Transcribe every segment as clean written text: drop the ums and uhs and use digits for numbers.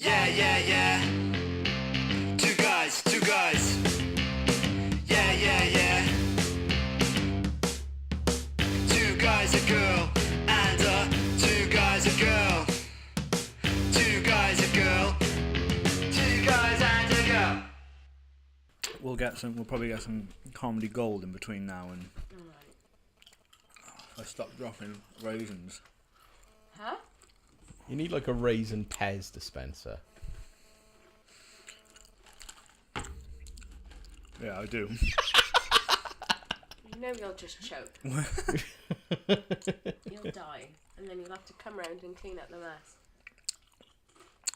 Yeah, yeah, yeah. Two guys, two guys. Yeah, yeah, yeah. Two guys, a girl, and two guys, a girl. Two guys, a girl. Two guys and a girl. We'll probably get some comedy gold in between now and I stop dropping raisins. Huh? You need like a raisin Pez dispenser. Yeah, I do. You know you'll just choke. You'll die, and then you'll have to come round and clean up the mess.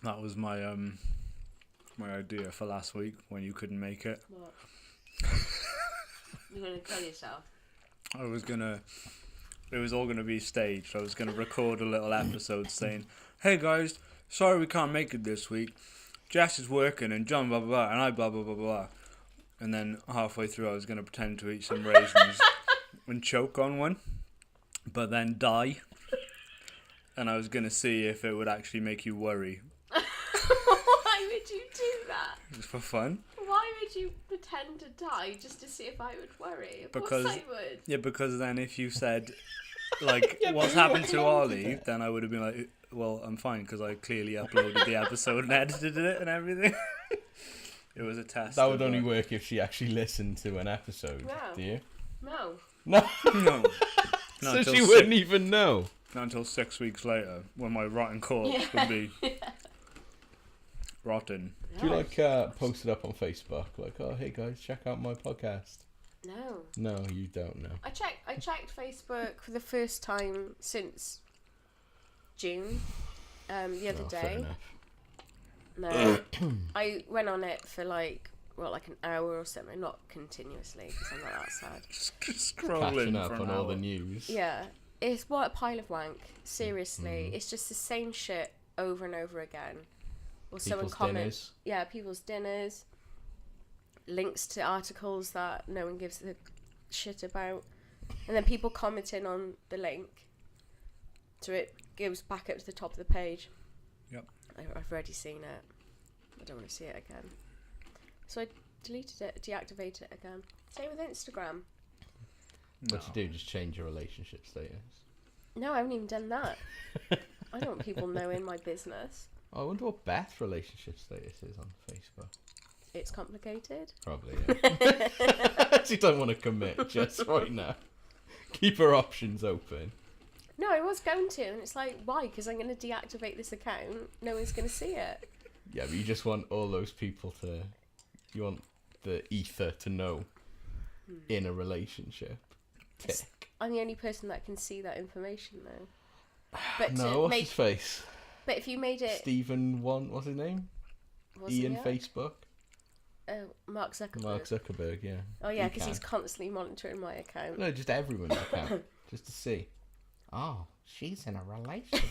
That was my my idea for last week when you couldn't make it. What? You're gonna kill yourself. It was all gonna be staged. I was gonna record a little episode saying, "Hey guys, sorry we can't make it this week. Jess is working and John blah blah blah and I blah blah blah blah." And then halfway through, I was gonna pretend to eat some raisins and choke on one, but then die. And I was gonna see if it would actually make you worry. Why would you do that? Just for fun. Why would you pretend to die just to see if I would worry? Of Because course I would. yeah, because then if you said like Yeah, what's but you happened to wanted Ollie, it. then I would have been like, well, I'm fine because I clearly uploaded the episode and edited it and everything. It was a test. That would of, only work if she actually listened to an episode. No. Do you? No. No. No. So until she wouldn't even know. Not until 6 weeks later, when my rotten corpse would be rotten. Do you like post it up on Facebook? Like, oh, hey guys, check out my podcast. No. No, you don't know. I checked Facebook for the first time since June. The other Fair day. enough. No. I went on it for like an hour or something, not continuously because I'm not that sad. Just scrolling Catching up for on an all hour. the news. Yeah. It's what a pile of wank. Seriously. It's just the same shit over and over again. Or someone People's comments. dinners. Yeah, people's dinners. Links to articles that no one gives a shit about. And then people commenting on the link. So it goes back up to the top of the page. Yep. I've already seen it. I don't want to see it again. So I deleted it, deactivated it again. Same with Instagram. What you do? Just change your relationship status. No, I haven't even done that. I don't want people knowing my business. Oh, I wonder what Beth's relationship status is on Facebook. It's complicated. Probably, yeah. She don't want to commit just right now. Keep her options open. No, I was going to, and it's like, why? Because I'm going to deactivate this account. No one's going to see it. Yeah, but you just want all those people to... You want the ether to know in a relationship. It's- I'm the only person that can see that information, though. But No, to what's make, his face? but if you made it, Stephen what's his name? wasn't Ian it? Facebook? Mark Zuckerberg. Mark Zuckerberg, yeah. Oh yeah, He because can. he's constantly monitoring my account. No, just everyone that can. Just to see. Oh, she's in a relationship.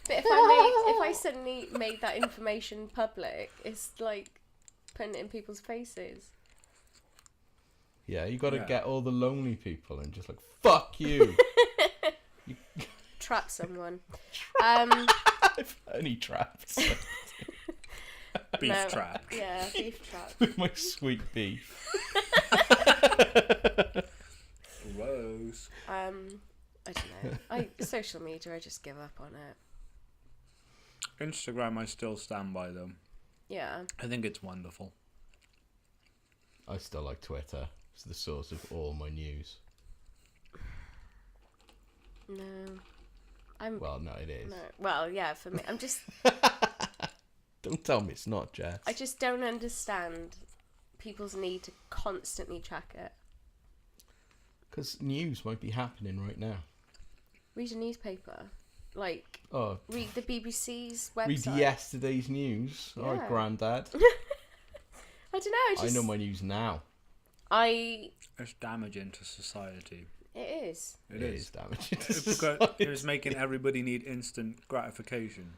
But if I suddenly made that information public, it's like putting it in people's faces. Yeah, you got to Yeah. get all the lonely people and just like, fuck you. Trap someone. Honey traps. Beef No, trap. Yeah, beef trap. With my sweet beef. Gross. I don't know. Social media, I just give up on it. Instagram, I still stand by them. Yeah. I think it's wonderful. I still like Twitter. It's the source of all my news. No. Well, no, it is. No. Well, yeah, for me, Don't tell me it's not, Jess. I just don't understand people's need to constantly check it. Because news might be happening right now. Read a newspaper. Like, Oh, read the BBC's website. read yesterday's news. Yeah. Alright, Grandad. I don't know. I know my news now. It's damaging to society. It is. It is. damaging. It was making everybody need instant gratification.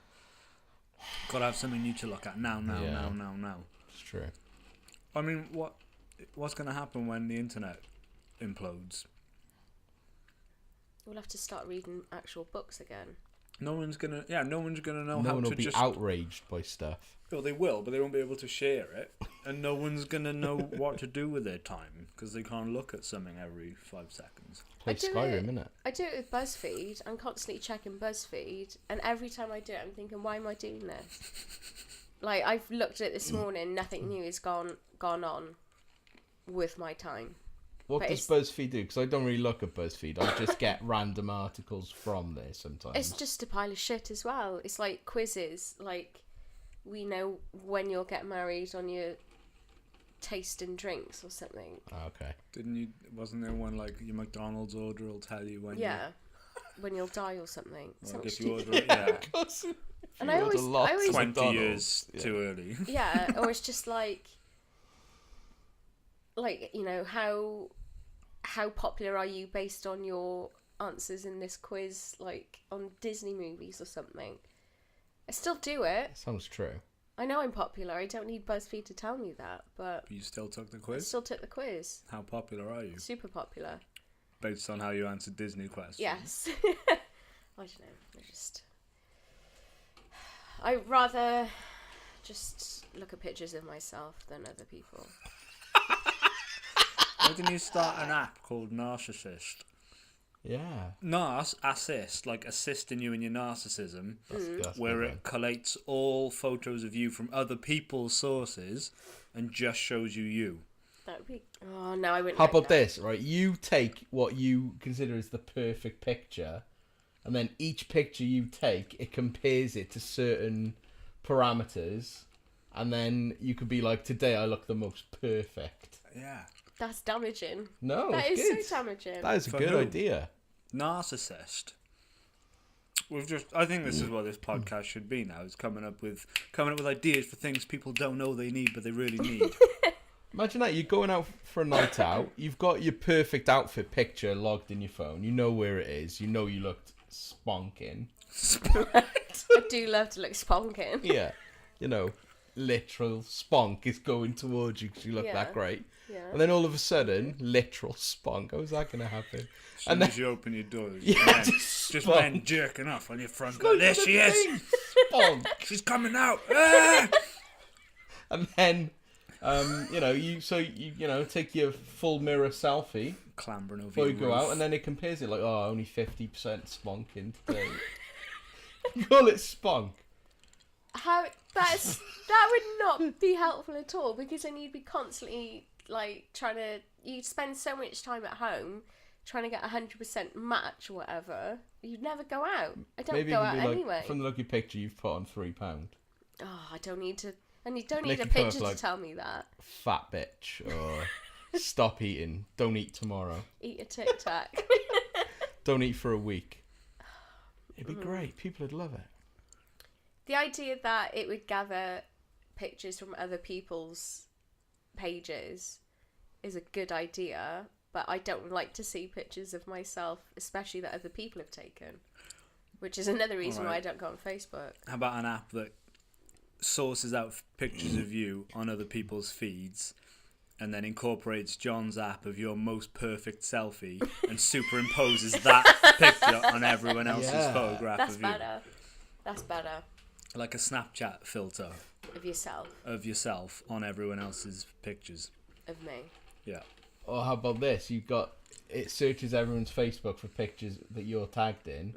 Gotta have something new to look at now. Yeah. Now. It's true. I mean, what's gonna happen when the internet implodes? We'll have to start reading actual books again. No one's gonna know No how one to will be just. outraged by stuff. Well, they will, but they won't be able to share it, and no one's gonna know what to do with their time because they can't look at something every 5 seconds. Play do Skyrim, it. innit? I do it with BuzzFeed. I'm constantly checking BuzzFeed, and every time I do it, I'm thinking, why am I doing this? Like, I've looked at it this morning, nothing new has gone on with my time. What But does BuzzFeed do? Because I don't really look at BuzzFeed. I just get random articles from there sometimes. It's just a pile of shit as well. It's like quizzes, like, we know when you'll get married on your taste in drinks or something. Okay. Wasn't there one like your McDonald's order will tell you when? Yeah, when you'll die or something. Like Something if you stupid. order it, yeah, And I always 20 McDonald's, years yeah. too early. Yeah, or it's just like, you know, how popular are you based on your answers in this quiz, like on Disney movies or something. I still do it. Sounds true. I know I'm popular. I don't need BuzzFeed to tell me that, but You still took the I quiz? still took the quiz. How popular are you? Super popular. Based on how you answered Disney questions? Yes. I don't know. I'd rather just look at pictures of myself than other people. Why didn't you start an app called Narcissist? Yeah. Assist, like assisting you in your narcissism, That's where good, it collates all photos of you from other people's sources and just shows you. That would be. Oh no, I wouldn't. How like about that. this, right? You take what you consider as the perfect picture, and then each picture you take, it compares it to certain parameters, and then you could be like, today I look the most perfect. Yeah. That's damaging. No, That it's is good. so damaging. That is a For good who? idea. Narcissist. I think this is what this podcast should be now. Is coming up with ideas for things people don't know they need, but they really need. Imagine that, you're going out for a night out, you've got your perfect outfit picture logged in your phone, you know where it is, you know you looked sponking. I do love to look sponking. Yeah, you know, literal spunk is going towards you because you look Yeah. that great. Yeah. And then all of a sudden, literal spunk. How's that going to happen? As soon as you open your doors, Yeah, men, just just spunk. men jerking off on your front door. There she is. Spunk. She's coming out. Ah! And then, you know, take your full mirror selfie Clambering over before your you go roof. out, and then it compares it like, oh, only 50% spunking today. Call it spunk. How that would not be helpful at all, because then you'd be constantly like you'd spend so much time at home trying to get 100% match or whatever. You'd never go out. I don't Maybe go it out could be like, anyway. from the lucky picture you've put on £3. Oh, I don't need to. And you don't need Nicky a picture Puff, like- to tell me that. Fat bitch, or stop eating, don't eat tomorrow, Eat a Tic Tac. don't eat for a week. It'd be great. People would love it. The idea that it would gather pictures from other people's pages is a good idea, but I don't like to see pictures of myself, especially that other people have taken, which is another reason why I Alright. don't go on Facebook. How about an app that sources out pictures of you on other people's feeds and then incorporates John's app of your most perfect selfie and superimposes that picture on everyone else's Yeah. photograph That's of you? better. That's better. Like a Snapchat filter Of yourself, of yourself on everyone else's pictures. of me. Yeah. Or how about this? It searches everyone's Facebook for pictures that you're tagged in,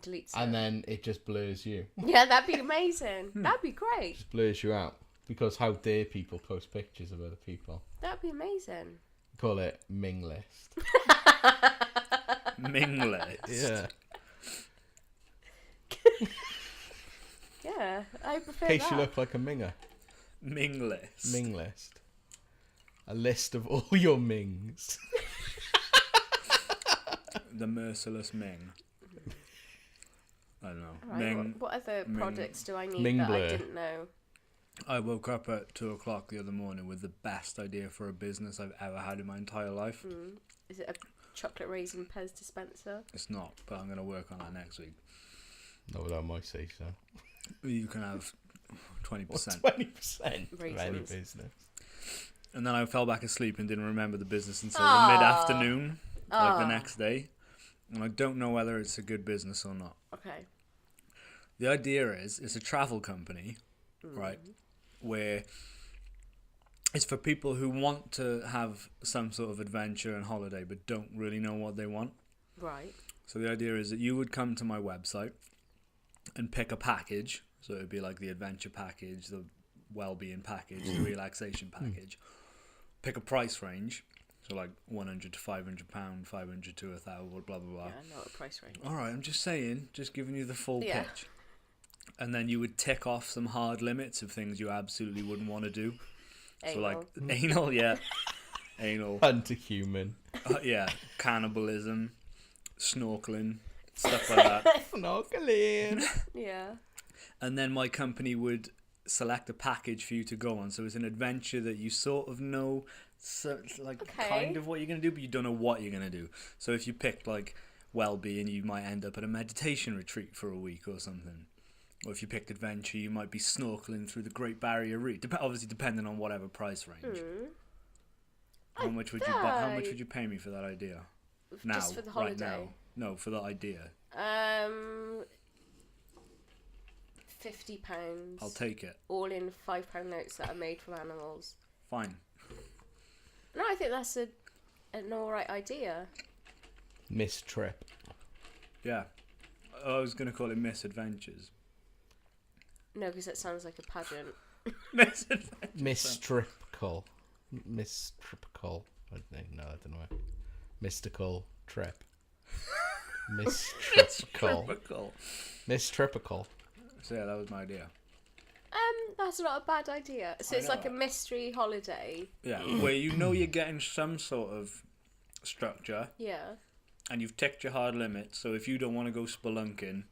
Deletes and it. then it just blurs you. Yeah, that'd be amazing. That'd be great. Just blurs you out. Because how dare people post pictures of other people? That'd be amazing. Call it Ming List. Mingless. Yeah. Yeah, I prefer In case that. you look like a Minger. Mingless. Ming List. A list of all your Mings. The merciless Ming. I don't know. Right, Ming. what other Ming- products do I need Ming that I Blur. didn't know? I woke up at 2:00 the other morning with the best idea for a business I've ever had in my entire life. Is it a chocolate raisin Pez dispenser? It's not, but I'm going to work on that next week. Not without my say so. You can have 20%. 20% of any Raisins. business. And then I fell back asleep and didn't remember the business until Aw. the mid-afternoon, like the Aw. next day. And I don't know whether it's a good business or not. Okay. The idea is it's a travel company, right, where it's for people who want to have some sort of adventure and holiday but don't really know what they want. Right. So the idea is that you would come to my website and pick a package. So it would be like the adventure package, the well-being package, the relaxation package. Pick a price range. So like £100 to £500, 500 to 1,000, blah, blah, blah. Yeah, not a price range. All right, I'm just saying, just giving you the full Yeah. pitch. And then you would tick off some hard limits of things you absolutely wouldn't want to do. So like anal, yeah. Anal, Hunter human. yeah. Cannibalism, snorkeling, stuff like that. Snorkeling. Yeah. And then my company would select a package for you to go on. So it's an adventure that you sort of know, so, like Okay. kind of what you're going to do, but you don't know what you're going to do. So if you picked like well-being, you might end up at a meditation retreat for a week or something. Or if you picked adventure, you might be snorkeling through the Great Barrier Reef. Obviously, depending on whatever price range. How much would you buy? How much would you pay me for that idea? Now, Just for the right now. holiday? No, for the idea. £50. I'll take it. All in £5 notes that are made from animals. Fine. No, I think that's an alright idea. Miss Trip. Yeah. I was going to call it Misadventures. No, because that sounds like a pageant. Misadventures. Mistripical. Mistripical. I don't know. Mystical trip. Mistripical. Typical. Mistripical. So yeah, that was my idea. That's not a bad idea. So I it's know like a that. mystery holiday. Yeah, where you know you're getting some sort of structure, Yeah. and you've ticked your hard limit. So if you don't want to go spelunking,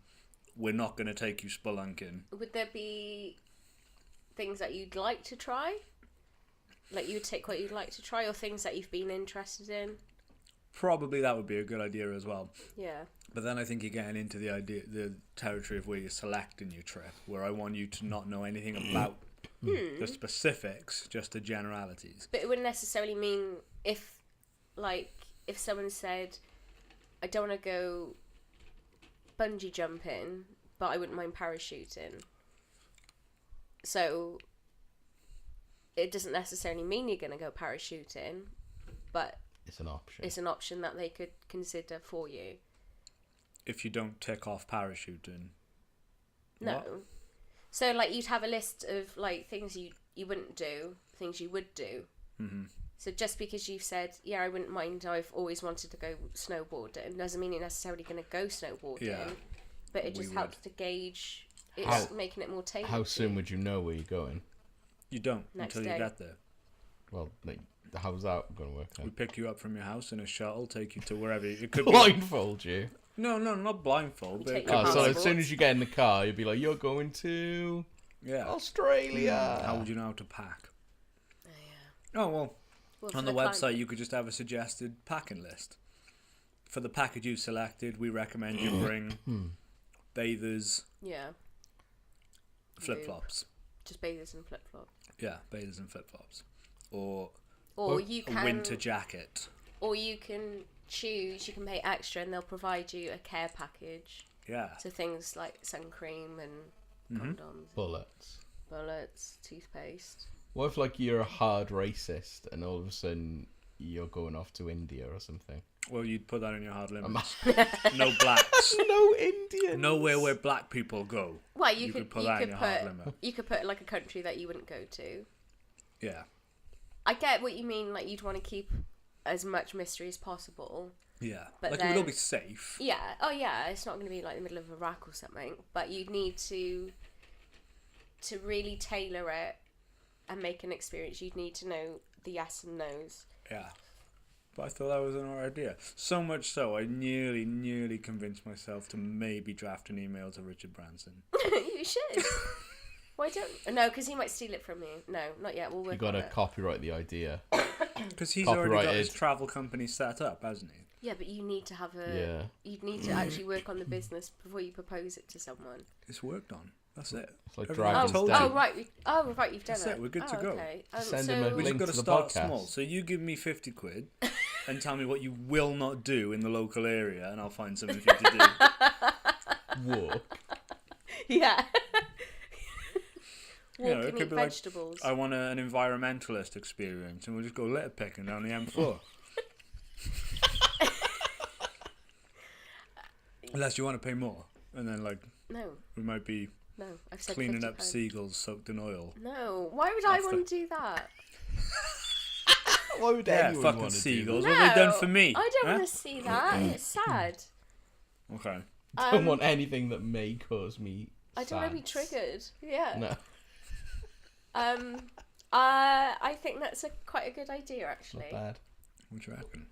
we're not going to take you spelunking. Would there be things that you'd like to try? Like you would take what you'd like to try, or things that you've been interested in? Probably that would be a good idea as well. Yeah. But then I think you're getting into the territory of where you're selecting your trip, where I want you to not know anything about the specifics, just the generalities. But it wouldn't necessarily mean if someone said, I don't want to go bungee jumping, but I wouldn't mind parachuting. So it doesn't necessarily mean you're going to go parachuting, but It's an option. it's an option that they could consider for you. If you don't tick off parachuting. No. What? So like you'd have a list of like things you wouldn't do, things you would do. Mm-hmm. So just because you've said, yeah, I wouldn't mind, I've always wanted to go snowboarding, doesn't mean you're necessarily going to go snowboarding. Yeah. But it We just would. helps to gauge. It's How- making it more tailored. How to soon you. would you know where you're going? You don't Next until day. you get there. Well, like, how's that going to work We then? pick you up from your house in a shuttle, take you to wherever. It could be. Blindfold you. No, not blindfold. You But it take could your Oh, be so like- as soon as you get in the car, you'll be like, you're going to yeah. Australia. How would you know how to pack? Oh, yeah. Oh well, Well, on for the website climate- you could just have a suggested packing list. For the package you selected, we recommend you bring bathers, Yeah. flip flops. Just bathers and flip flops. Yeah, bathers and flip flops, or Or you a can. winter jacket. Or you can choose. You can pay extra, and they'll provide you a care package. Yeah, So things like sun cream and condoms, Bullets. bullets, toothpaste. What if, like, you're a hard racist and all of a sudden you're going off to India or something? well you'd put that in your hard limits. No blacks. No Indian. Nowhere where black people go. Well, You you could could put that in your hard limit. you could put like a country that you wouldn't go to. Yeah, I get what you mean. Like you'd want to keep as much mystery as possible. yeah. But like it would all then- be safe. Yeah. Oh yeah. It's not going to be like the middle of Iraq or something. But you'd need to really tailor it and make an experience. You'd need to know the yes and no's. Yeah. But I thought that was an alright idea. So much so, I nearly convinced myself to maybe draft an email to Richard Branson. You should. Why don't? No, because he might steal it from you. No, not yet. We'll work You got on to it. copyright the idea. Because he's already got his Copyrighted. travel company set up, hasn't he? Yeah, but you need to have a. Yeah. You'd need to actually work on the business before you propose it to someone. It's worked on. That's it. It's like Everyone Dragon's told Den. you. Oh right. Right. You've done That's it. it, we're good to Oh, go. Okay. Send so, him a We just link got to to the start podcast. small. So you give me 50 quid and tell me what you will not do in the local area, and I'll find something for you to do. Walk. Yeah. You Walk know, it and could eat be like, vegetables. I want an environmentalist experience, and we'll just go litter picking down the M4. Unless you want to pay more, and then like No, we might be no. I've said cleaning £50. up seagulls soaked in oil. No, why would I That's want to do that? Why would Yeah, anyone fucking want to do seagulls. No, What have they done for me? I don't huh? want to see that. It's sad. Okay. that? Don't want anything that may cause me. I don't want to be sad. triggered. Yeah. No, I think that's quite a good idea, actually. not bad. What do you reckon?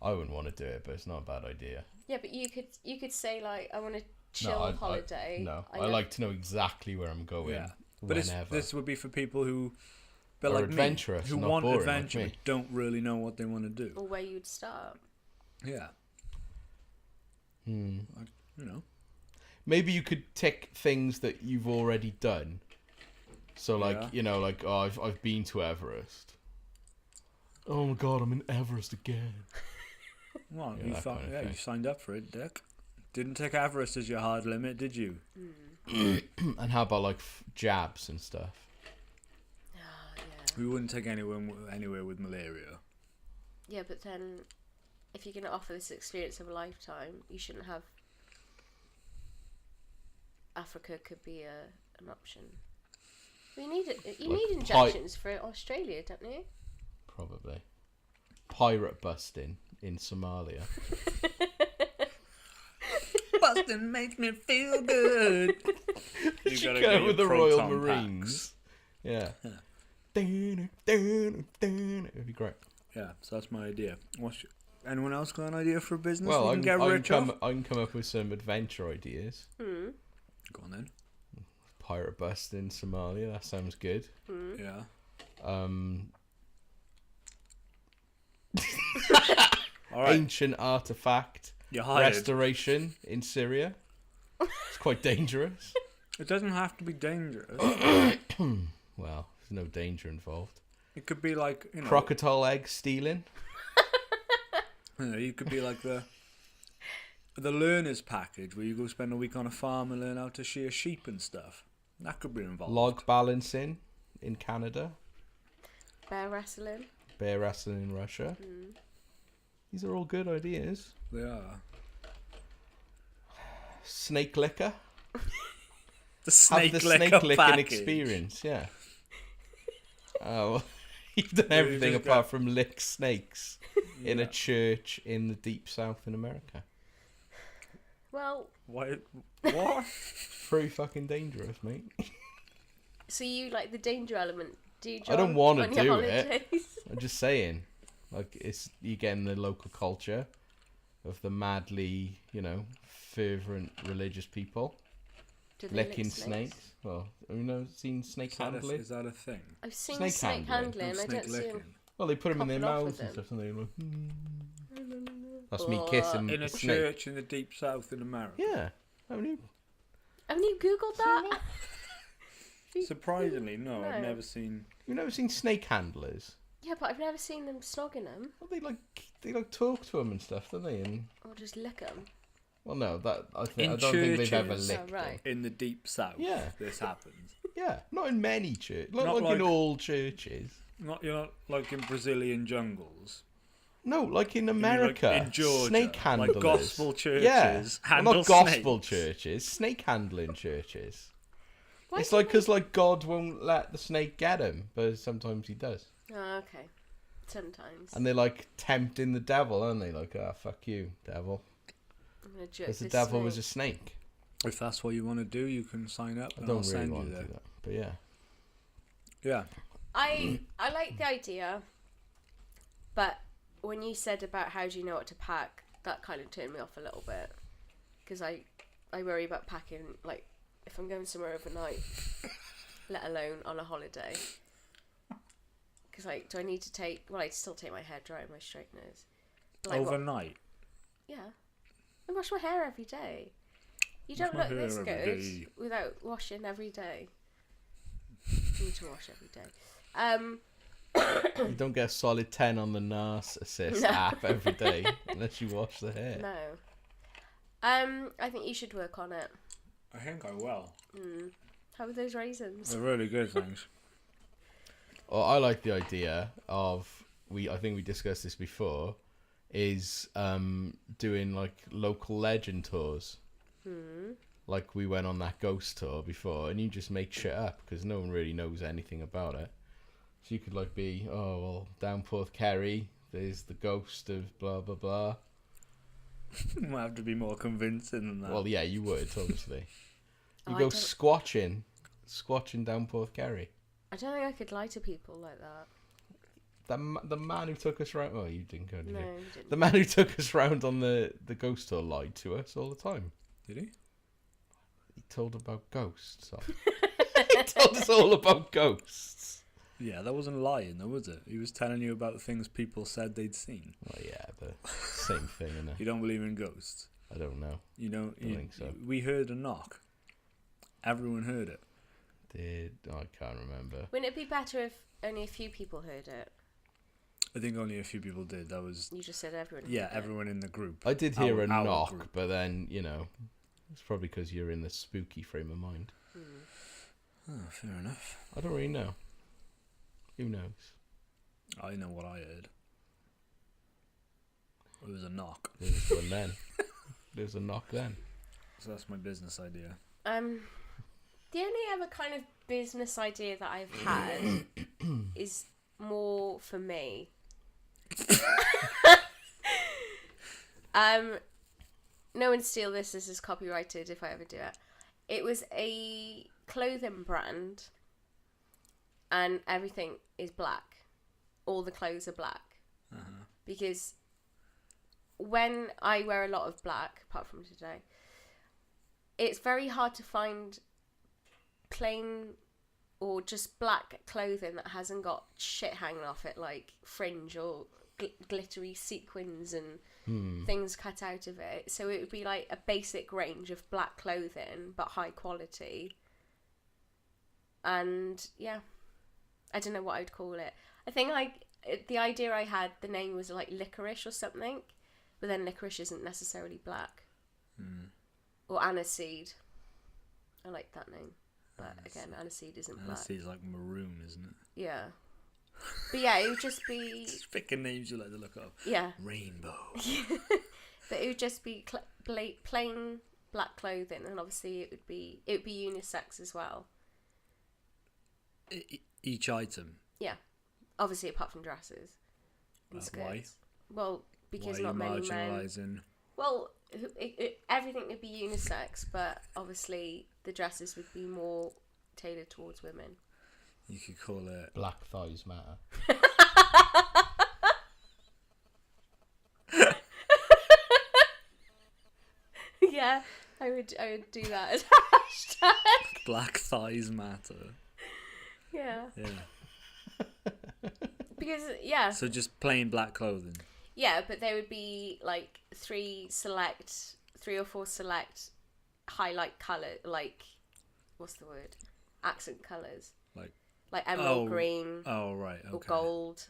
I wouldn't want to do it, but it's not a bad idea. Yeah, but you could say like, I want to chill holiday. I love- like to know exactly where I'm going. Yeah. But Whenever. this would be for people who, but Are like adventurous, me, who not want boring like adventure me. but don't really know what they want to do. or where you'd start. Yeah. Hmm. You know. Maybe you could tick things that you've already done. So like, Yeah. you know, like, oh, I've been to Everest. Oh my god, I'm in Everest again. Well, Yeah, you that kind of you thing. signed up for it, Dick. Didn't take Everest as your hard limit, did you? And how about like jabs and stuff? Oh, yeah. We wouldn't take anywhere with malaria. Yeah, but then if you're going to offer this experience of a lifetime, you shouldn't have. Africa could be an option. You need Like injections for Australia, don't you? Probably. Pirate busting in Somalia. Bustin' makes me feel good. You Should gotta go get your with the Royal proton Marines. packs. Yeah. It'd be great. Yeah, so that's my idea. Anyone else got an idea for a business? Well, we I can can, get rich off? I can come up with some adventure ideas. Go on then. Pirate bust in Somalia. That sounds good. Yeah. All right. Ancient artifact You're hired. restoration in Syria. It's quite dangerous. It doesn't have to be dangerous. Well, there's no danger involved. It could be like, you know, Crocodile egg stealing. you could be like the learner's package where you go spend a week on a farm and learn how to shear sheep and stuff. That could be involved. Log balancing in Canada. Bear wrestling. Bear wrestling in Russia. These are all good ideas. They are. Snake liquor. The snake Have the licker snake licking package. experience, yeah. Oh, well, you've done you everything just apart from lick snakes in a church in the deep south in America. Well, What? Pretty fucking dangerous, mate. so you like the danger element? Do you? I don't John, wanna on your do it. holidays? I'm just saying, like, you getting the local culture of the madly, fervent religious people Do they lick licking snakes. Well, have you seen snake handling? Is that a thing? I've seen Snake snake handling. handling. I Snake don't see licking. them. Well, they put them in their Coughing off mouths with and them. stuff, and they're like, That's me kissing In a a snake. church in the deep south in America. Yeah. Haven't you? Haven't you googled that? Surprisingly, no, I've No. never seen. You've never seen snake handlers? Yeah, but I've never seen them snogging them Well, they talk to them and stuff, don't they? And or just lick them. well, no, I In don't think they've ever churches. licked Oh, right. them. In the deep south, Yeah. this happens. Yeah, not in many churches. Not Not like in like- all churches. You're not like in Brazilian jungles. No, like in You mean, America. like in Georgia, snake handlers. like gospel churches. Yeah, well, handle not gospel snakes. churches. Snake handling churches. Why It's do like they- because like God won't let the snake get him, but sometimes he does. Oh, okay. Sometimes. And they're like tempting the devil, aren't they? Like, fuck you, devil. I'm gonna jerk Because the this devil was snake. a snake. If that's what you want to do, you can sign up, I and don't I'll really send want you to there. do that, but yeah. Yeah. I like the idea, but when you said about how do you know what to pack, that kind of turned me off a little bit, because I worry about packing, like if I'm going somewhere overnight, let alone on a holiday. Because like, do I need to take? Well, I'd still take my hair dry and my straighteners. But, like, what- Overnight. yeah, I wash my hair every day. You Wash don't my look this hair good every day. without washing every day. You need to wash every day. You don't get a solid 10 on the NARS assist No. app every day unless you wash the hair. No. I think you should work on it. I think I will. How are those raisins? They're really good, thanks. Well, I like the idea of I think we discussed this before, is doing like local legend tours. Like we went on that ghost tour before, and you just make shit up because no one really knows anything about it. So you could like be, oh well, down Porthkerry, there's the ghost of blah blah blah. Might have to be more convincing than that. Well, yeah, you would obviously. You I go don't- squatching down Porthkerry. I don't think I could lie to people like that. The man who took us round. Oh, you didn't go, did No, you? you didn't. The man who took us round on the ghost tour lied to us all the time. Did he? He told about ghosts. He told us all about ghosts. Yeah, that wasn't lying, though, was it? He was telling you about things people said they'd seen. Well, yeah, the same thing, innit? You don't believe in ghosts. I don't know. You don't. I think so. We heard a knock. Everyone heard it. I can't remember. Wouldn't it be better if only a few people heard it? I think only a few people did. That was You just said everyone. yeah, heard it. everyone in the group. I did hear a Our knock, group. but then, it's probably because you're in the spooky frame of mind. Oh, fair enough. I don't really know. Who knows? I know what I heard. It was a knock. There was one then. There was a knock then. So that's my business idea. The only other kind of business idea that I've had is more for me. No one steal this. This is copyrighted if I ever do it. It was a clothing brand, and everything is black. All the clothes are black. Because when I wear a lot of black, apart from today, it's very hard to find plain or just black clothing that hasn't got shit hanging off it, like fringe or glittery sequins and things cut out of it. So it would be like a basic range of black clothing, but high quality. And yeah, I don't know what I'd call it. I think the idea I had, the name was like licorice or something, but then licorice isn't necessarily black. Or aniseed. I like that name. But again, aniseed isn't black. It's like maroon, isn't it? Yeah. But yeah, it would just be... Just picking names you like to look up. Yeah. Rainbow. But it would just be plain black clothing, and obviously it would be unisex as well. Each item. Yeah. Obviously apart from dresses and skirts. Why? Well, because Why are not you many men... marginalising? Well, everything would be unisex, but obviously the dresses would be more tailored towards women. You could call it... Black thighs matter. Yeah, I would do that as a hashtag. Black thighs matter. Yeah. Yeah. Because, yeah. So just plain black clothing. Yeah, but there would be like 3 or 4 select highlight colour, like, what's the word? Accent colours. Like emerald green Oh, right. Okay. or gold.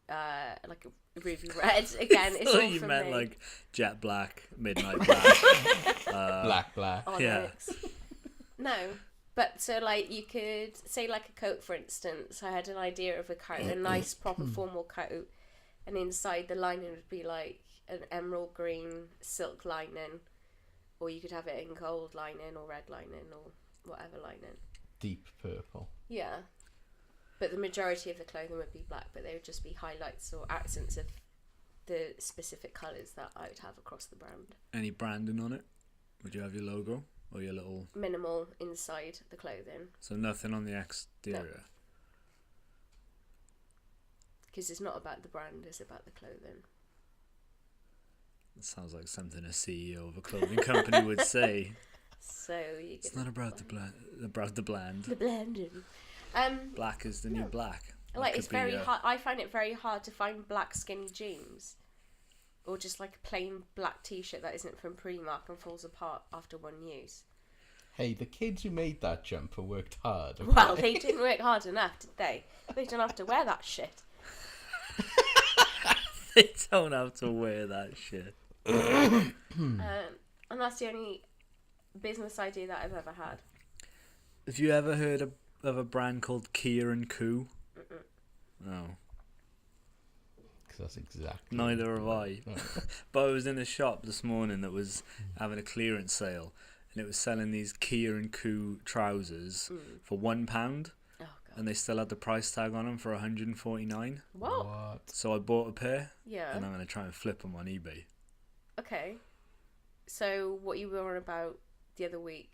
Like a ruby red. Again, it's So all you for meant me. like jet black, midnight black. Black. Onyx. No. But so like you could say like a coat, for instance. I had an idea of a coat, a nice proper formal coat, and inside the lining would be like an emerald green silk lining, or you could have it in gold lining or red lining or whatever lining. Deep purple. Yeah. But the majority of the clothing would be black, but they would just be highlights or accents of the specific colours that I would have across the brand. Any branding on it? Would you have your logo or your little... Minimal inside the clothing. So nothing on the exterior? Because it's not about the brand, it's about the clothing. It sounds like something a CEO of a clothing company would say. So you It's can... not about the bland. About the bland. The blending. Black is the new black. Like That it's could be, very hard. I find it very hard to find black skinny jeans, or just like a plain black T-shirt that isn't from Primark and falls apart after one use. Hey, the kids who made that jumper worked hard. Okay? Well, they didn't work hard enough, did they? They don't have to wear that shit. They don't have to wear that shit. And that's the only business idea that I've ever had. Have you ever heard of a brand called Kia and Koo? No. Because that's exactly. Neither have I. No. But I was in a shop this morning that was having a clearance sale, and it was selling these Kia and Koo trousers for £1, Oh god. and they still had the price tag on them for 149. What? So I bought a pair, Yeah. and I'm gonna try and flip them on eBay. Okay. So what you were on about the other week,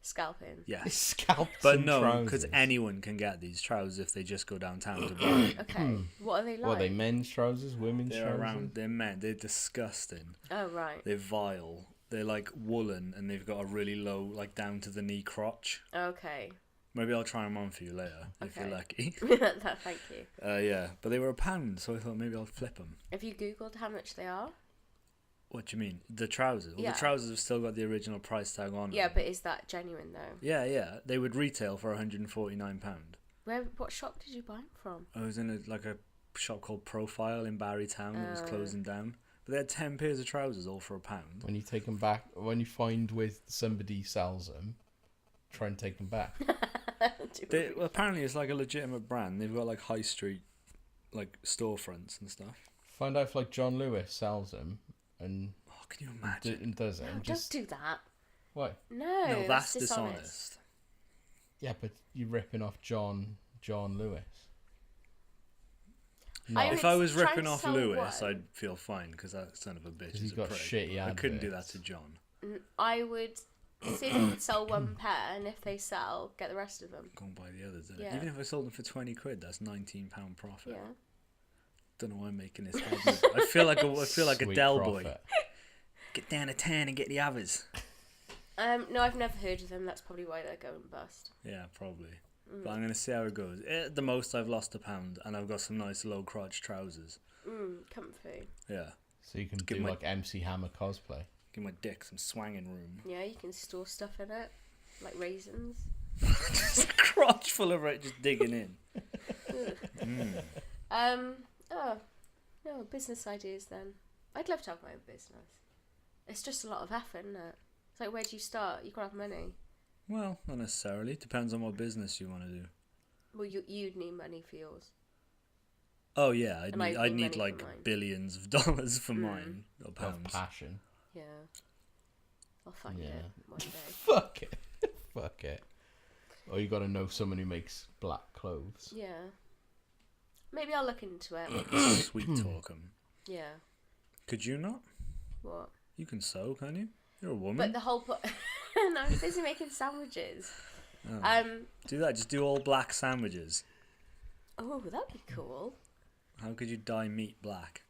scalping. Yeah, Scalps but and no, trousers. because anyone can get these trousers if they just go downtown to buy. Okay. What are they like? What are they, men's trousers, women's They're trousers? around. They're men. They're disgusting. Oh right. They're vile. They're like woolen, and they've got a really low, like down to the knee crotch. Okay. Maybe I'll try them on for you later if you're Okay. lucky. Thank you. Yeah, but they were £1, so I thought maybe I'll flip them. Have you googled how much they are? What do you mean? The trousers? Well, Yeah. the trousers have still got the original price tag on Yeah, them. but is that genuine though? Yeah. They would retail for £149. What shop did you buy them from? I was in a shop called Profile in Barrytown that was Oh. closing down. But they had 10 pairs of trousers all for £1. When you take them back, when you find where somebody sells them, try and take them back. Well, apparently it's like a legitimate brand. They've got like high street like storefronts and stuff. Find out if like John Lewis sells them and, Oh, can you imagine? and does it. No, And just do that. what? No, No, that's dishonest. dishonest. Yeah, but you're ripping off John Lewis. No, I If I was try ripping and off sell Lewis, one. I'd feel fine because that son of a bitch 'Cause is he's a got prick. shitty I couldn't do that adverts. to John. I would see if you could sell one pair, and if they sell, get the rest of them. Go and buy the others. Innit? Yeah. Even if I sold them for £20, that's £19 profit. Yeah. Don't know why I'm making this head move. I feel like a Sweet Del boy. profit. Get down to 10 and get the others. No, I've never heard of them. That's probably why they're going bust. Yeah, probably. But I'm gonna see how it goes. At the most, I've lost £1, and I've got some nice low crotch trousers. Comfy. Yeah, So you can Give do my- like MC Hammer cosplay. give my dick some swanging room. Yeah, you can store stuff in it, like raisins. Just a crotch full of it, just digging in. Oh, no, business ideas then. I'd love to have my own business. It's just a lot of effort, isn't it? It's like, where do you start? You gotta have money. Well, not necessarily. Depends on what business you want to do. Well, you'd need money for yours. Oh yeah, I'd And need, I'd I'd need need money for like mine. billions of dollars for mine or Of pounds. passion. Yeah. I'll find Yeah. it one day. Fuck it. Fuck it. Or you gotta know someone who makes black clothes. Yeah. Maybe I'll look into it. Sweet talk 'em. Yeah. Could you not? What? You can sew, can you? You're a woman. But the whole no, I'm busy making sandwiches. Oh. Do that. Just do all black sandwiches. Oh, that'd be cool. How could you dye meat black?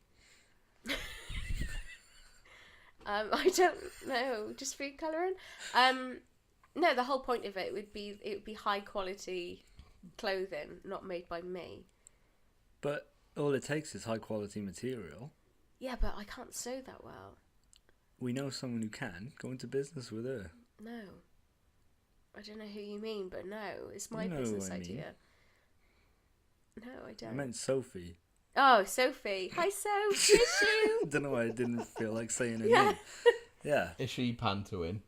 I don't know. Just food colouring. No, the whole point of it would be high quality clothing, not made by me. But all it takes is high quality material. Yeah, but I can't sew that well. We know someone who can. Go into business with her. No. I don't know who you mean, but no, it's my You know who business I mean. idea. No, I I don't. meant Sophie. Oh, Sophie. Hi, Soph. Miss you. I don't know why I didn't feel like saying her Yeah. name. Yeah. Is she pantoing?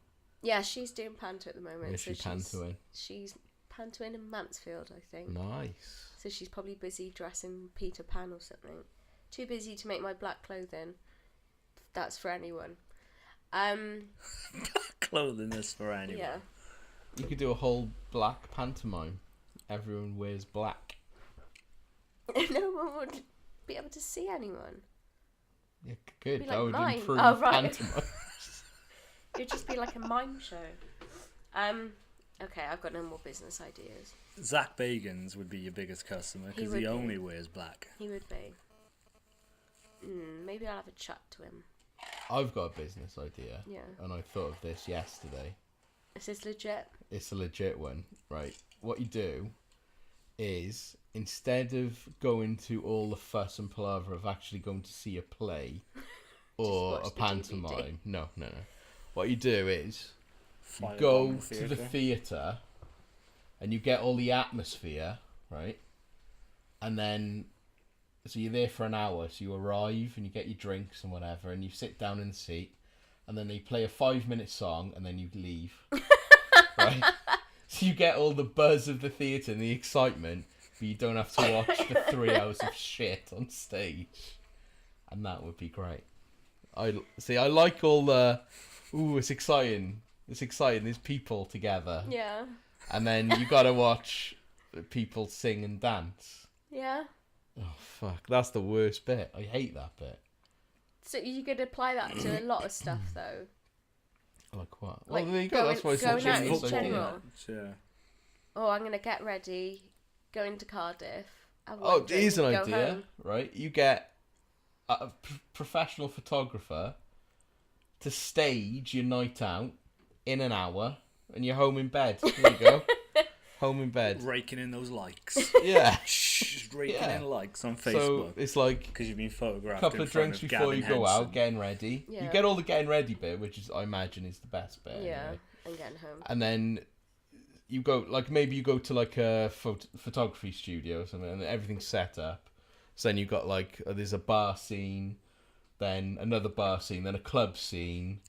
Yeah, she's doing panto at the moment. Is she pantoing? She's pantoing in Mansfield, I think. Nice. So she's probably busy dressing Peter Pan or something. Too busy to make my black clothing. That's for anyone. Clothing is for anyone. Yeah. You could do a whole black pantomime. Everyone wears black. No one would be able to see anyone. Yeah, good. Be That like would mine. improve Oh, right. pantomime. It'd just be like a mime show. Okay, I've got no more business ideas. Zach Bagans would be your biggest customer He because would he be. only wears black. He would be. Maybe I'll have a chat to him. I've got a business idea. Yeah. And I thought of this yesterday. Is this legit? It's a legit one, right? What you do is, instead of going to all the fuss and palaver of actually going to see a play or watch a the pantomime, no. What you do is you Firebomb go to theatre. the theatre and you get all the atmosphere, right? And then, so you're there for an hour, so you arrive and you get your drinks and whatever, and you sit down in the seat, and then they play a 5-minute song, and then you leave. Right? So you get all the buzz of the theatre and the excitement, but you don't have to watch the 3 hours of shit on stage. And that would be great. I like all the... Ooh, it's exciting. It's exciting. There's people together. Yeah. And then you got to watch people sing and dance. Yeah. Oh, fuck. That's the worst bit. I hate that bit. So you could apply that to a lot of stuff, though. Like what? Like well, there you go. That's why it's not going out in James. general. Yeah. Oh, I'm gonna get ready, go into Cardiff. Have Oh, one drink, here's an go idea, home. right? You get a professional photographer to stage your night out in an hour, and you're home in bed. There you go. Home in bed. Raking in those likes. Yeah. Shh, raking Yeah. in likes on So Facebook. it's like Because you've been photographed. a couple in of front drinks of before Gavin you go Henson. out, getting ready. Yeah. You get all the getting ready bit, which is, I imagine, is the best bit. Yeah, Anyway. and getting home. And then you go, like, maybe you go to like a photography studio or something, and everything's set up. So then you got like there's a bar scene, then another bar scene, then a club scene,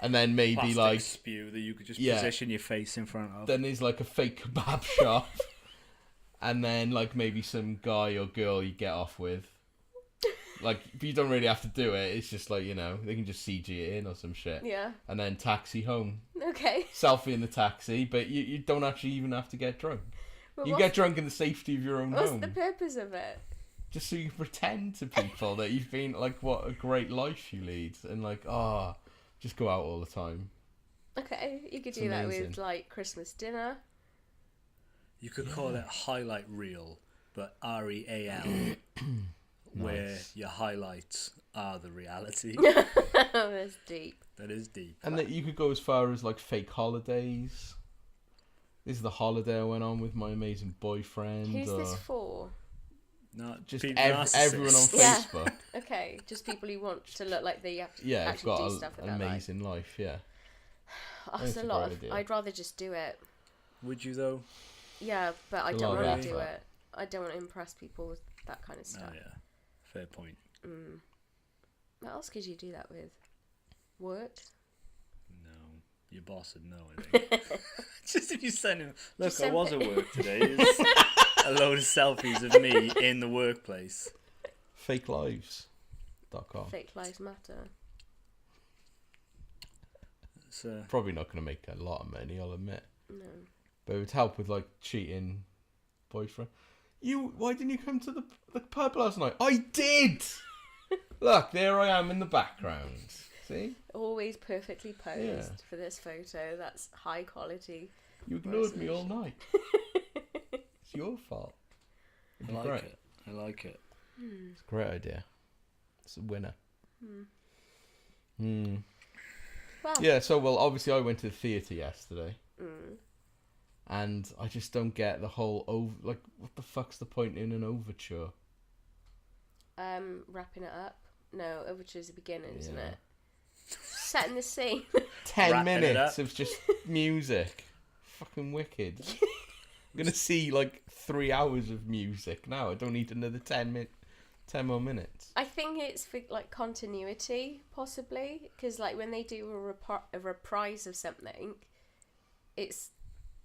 and then maybe Plastic like spew that you could just Yeah. position your face in front of. then there's like a fake kebab shop, and then like maybe some guy or girl you get off with. Like, but you don't really have to do it. It's just like, you know, they can just CG it in or some shit. Yeah. And then taxi home. Okay. Selfie in the taxi, but you don't actually even have to get drunk. Well, You what's, get drunk in the safety of your own what's home. the purpose of it? Just so you pretend to people that you've been, like, what a great life you lead. And, like, just go out all the time. Okay, you could It's do that with amazing. like Christmas dinner. You could call it highlight reel, but REAL, where Nice. your highlights are the reality. Oh, that's deep. That is deep. And that you could go as far as, like, fake holidays. This is the holiday I went on with my amazing boyfriend. Who's or this for? Not Just people everyone on narcissists. Yeah. Facebook. Okay, just people who want to look like they have to Yeah, it's actually got do stuff with an their life. amazing life, yeah. Oh, That's it's a a lot great of. idea. I'd rather just do it. Would you though? Yeah, but I It's a don't lot of want to do effort. it. I don't want to impress people with that kind of Oh stuff. yeah, fair point. What else could you do that with? Work? No, your boss would know. I think. Just if you send him, look, Just I send was it- at work today. It's a load of selfies of me in the workplace. Fakelives.com. Fake lives matter. It's, Probably not going to make a lot of money, I'll admit. No. But it would help with, like, cheating boyfriend. Why didn't you come to the pub last night? I did! Look, there I am in the background. See? Always perfectly posed Yeah. for this photo. That's high quality. You ignored me all night. It's your fault. I It'd be like great. it. I like it. It's a great idea. It's a winner. Hmm. Well, Yeah, so, well, obviously I went to the theatre yesterday. And I just don't get the whole, like, what the fuck's the point in an overture? wrapping it up. No, overture's the beginning, isn't Yeah. it? Setting the scene. 10 Wrapping it minutes up. of just music. Fucking wicked. I'm gonna see like 3 hours of music now. I don't need another 10 more minutes. I think it's for like continuity, possibly, because like when they do a reprise of something, it's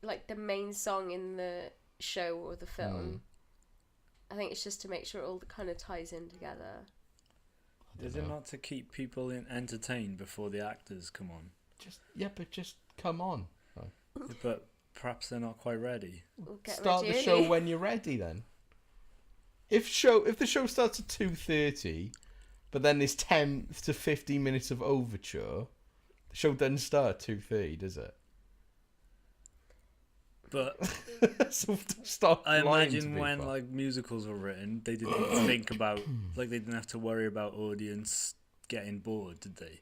like the main song in the show or the film. I think it's just to make sure it all kind of ties in together. Is it not to keep people entertained before the actors come on? But just come on. But perhaps they're not quite ready. We'll get Start ready the show early. when you're ready. Then, if the show starts at 2:30, but then there's 10 to 15 minutes of overture, the show doesn't start at 2:30, does it? But So stop. I lying to imagine when people. like musicals were written, they didn't think about like they didn't have to worry about audience getting bored, did they?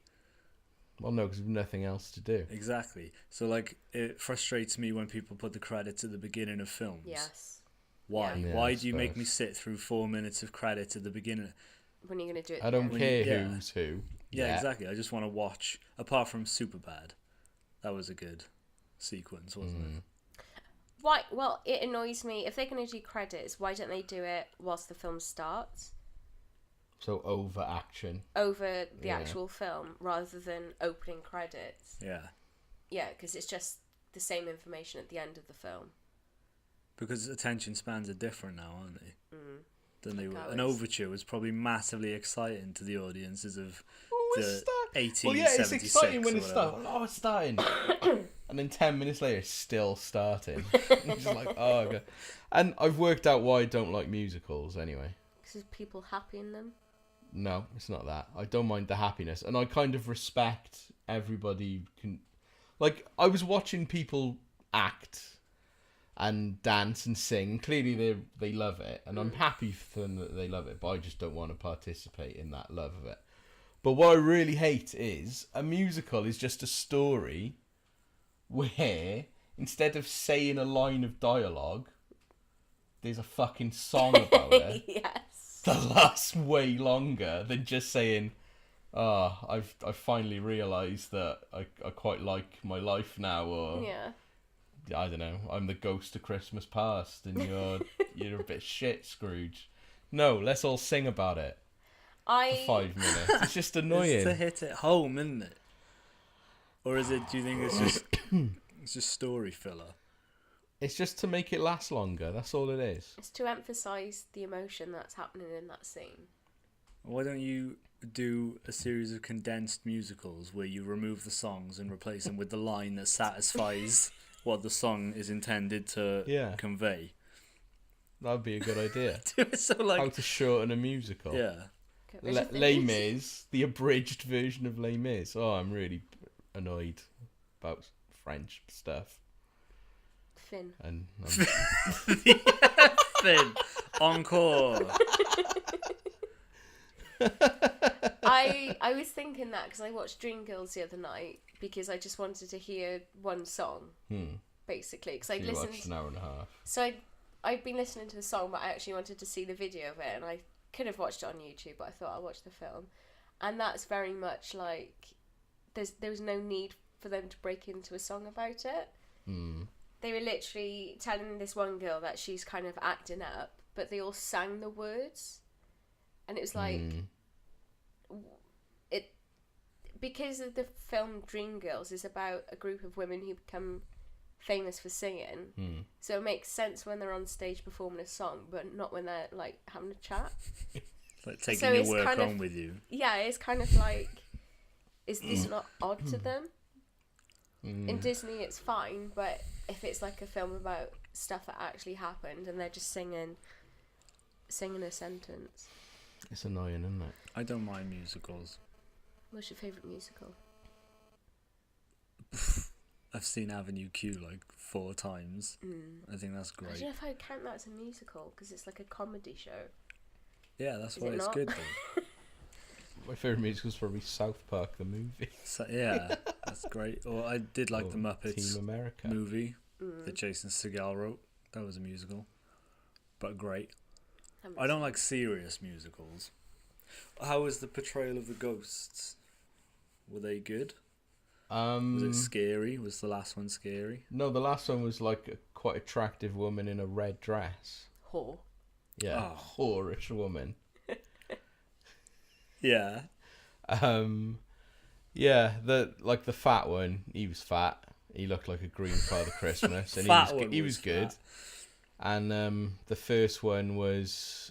Well, no, because there's nothing else to do. Exactly. So like it frustrates me when people put the credits at the beginning of films. Yes. Why? Yeah, Why I do you make me suppose. sit through 4 minutes of credits at the beginning? When are you going to do it? I don't then? care Yeah. who's who. Yeah, exactly. I just want to watch. Apart from Superbad, that was a good sequence, wasn't it? Why? Well, it annoys me. If they're going to do credits, why don't they do it whilst the film starts? So over action. over the Yeah. actual film rather than opening credits. Yeah. Yeah, because it's just the same information at the end of the film. Because attention spans are different now, aren't they? Than they Like were. ours. An overture was probably massively exciting to the audiences of the Well, 1876 yeah, it's exciting when or it whatever. starts. Oh, it's starting. And then 10 minutes later, it's still starting. It's just like, oh, okay. And I've worked out why I don't like musicals anyway. Because people happy in them. No, it's not that. I don't mind the happiness. And I kind of respect everybody. Like, I was watching people act and dance and sing. Clearly, they love it. And I'm happy for them that they love it. But I just don't want to participate in that love of it. But what I really hate is a musical is just a story where instead of saying a line of dialogue, there's a fucking song about it Yes. that lasts way longer than just saying, "Oh, I've finally realised that I quite like my life now," or Yeah. I don't know, I'm the ghost of Christmas past, and you're a bit shit, Scrooge. No, let's all sing about it for 5 minutes. It's just annoying. It's to hit it home, isn't it? Or is it? Do you think it's just it's just story filler? It's just to make it last longer. That's all it is. It's to emphasise the emotion that's happening in that scene. Why don't you do a series of condensed musicals where you remove the songs and replace them with the line that satisfies what the song is intended to convey? That'd be a good idea. Do it so like How to shorten a musical. yeah. Get rid of the Les music. Mis, the abridged version of Les Mis. Oh, I'm really annoyed about French stuff. Finn. And Finn, encore. I was thinking that because I watched Dreamgirls the other night because I just wanted to hear one song, basically. Because I you listened. watched an hour and a half. So I'd been listening to the song, but I actually wanted to see the video of it, and I could have watched it on YouTube, but I thought I'll watch the film, and that's very much like there was no need for them to break into a song about it. They were literally telling this one girl that she's kind of acting up, but they all sang the words, and it was like it because of the film Dreamgirls is about a group of women who become famous for singing, so it makes sense when they're on stage performing a song, but not when they're like having a chat. Like taking So your it's work kind of- home with you. Yeah, it's kind of like, is this not odd to them? In Disney, it's fine, but if it's like a film about stuff that actually happened and they're just singing a sentence. It's annoying, isn't it? I don't mind musicals. What's your favourite musical? I've seen Avenue Q like 4 times. I think that's I great. don't know if I'd count that as a musical because it's like a comedy show. Yeah, that's Is why it it's not? good though. My favourite musical is probably South Park the movie. So, yeah, that's great. Or I did like Or the Muppets Team America. movie that Jason Segel wrote. That was a musical, but great. I don't like serious musicals. How was the portrayal of the ghosts? Were they good? Was it scary? Was the last one scary? No, the last one was like a quite attractive woman in a red dress. Whore. Yeah, whorish woman. Yeah. Yeah, the fat one. He was fat. He looked like a green Father Christmas, and Fat he one was was good. fat. And the first one was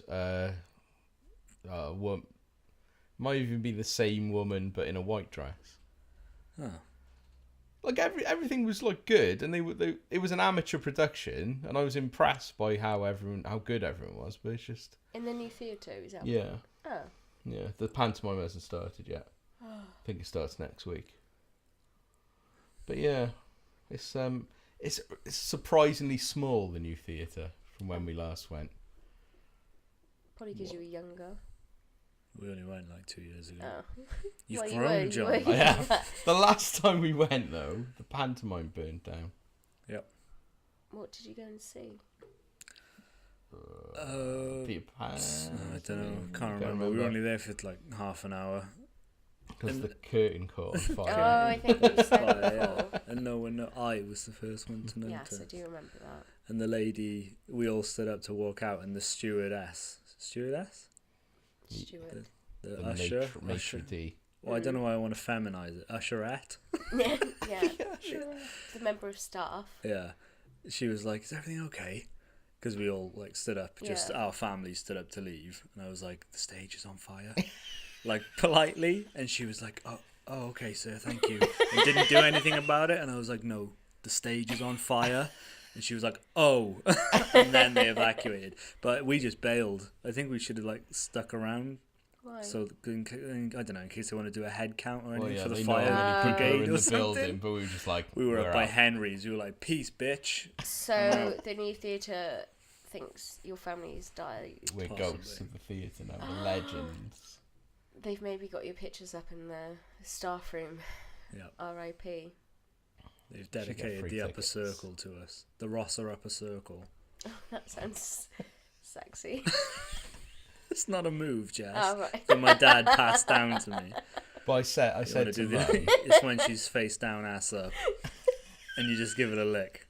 might even be the same woman but in a white dress. Oh. Like everything was like good, and it was an amateur production, and I was impressed by how good everyone was. But it's just In the new theatre, is that? yeah. Oh. Yeah, the pantomime hasn't started yet. I think it starts next week. But yeah, it's surprisingly small, the new theatre, from when we last went. Probably because you were younger. We only went like 2 years ago. Oh. You've Well, you grown, were, John. you I have. The last time we went, though, the pantomime burned down. Yep. What did you go and see? Peter Pan. I don't know. Can't remember. We were only there for like half an hour. Because the curtain caught on fire. Oh, I think you said Oh, before. yeah. And no one, I was the first one to notice. Yes, I do remember that. And the lady, we all stood up to walk out, and the stewardess? Stuart. The The usher. maitre d'. Well, I don't know why I want to feminize it. Usherette. Yeah. The member of staff. Yeah. She was like, "Is everything okay?" Because we all like stood up. Just Yeah. our family stood up to leave, and I was like, "The stage is on fire," like politely, and she was like, "Oh, okay, sir, thank you," and didn't do anything about it, and I was like, "No, the stage is on fire," and she was like, "Oh," and then they evacuated. But we just bailed. I think we should have like stuck around. Why? So I don't know, in case they want to do a head count or anything Well, yeah, for the they know fire how many people are brigade in or the something. building, but we were just like, We were we're up by out. Henry's. We were like, "Peace, bitch." So the new theatre thinks your family's died. We're Possibly. ghosts of the theatre now. We're legends. They've maybe got your pictures up in the staff room. Yep. R.I.P. They've get dedicated free the upper tickets. circle to us. The Rosser upper circle. That sounds sexy. It's not a move, Jess. Oh, right. That my dad passed down to me. But I said You to wanna do Mum, it's when she's face down, ass up, and you just give it a lick.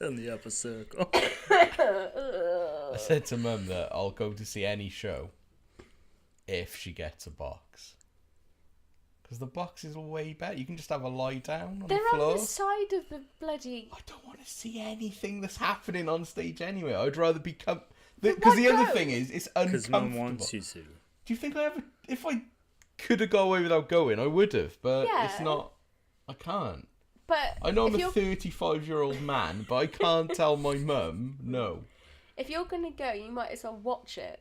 In the upper circle. I said to Mum that I'll go to see any show if she gets a box. Because the box is way better. You can just have a lie down on They're the floor. on the side of the bloody. I don't want to see anything that's happening on stage anyway. I'd rather be because the other thing is it's Because uncomfortable. Mum wants you to. Do you think I ever? If I could have got away without going, I would have. But it's Yeah. not. I can't. But I know I'm if a you're 35-year-old man, but I can't tell my mum no. if you're gonna go, you might as well watch it.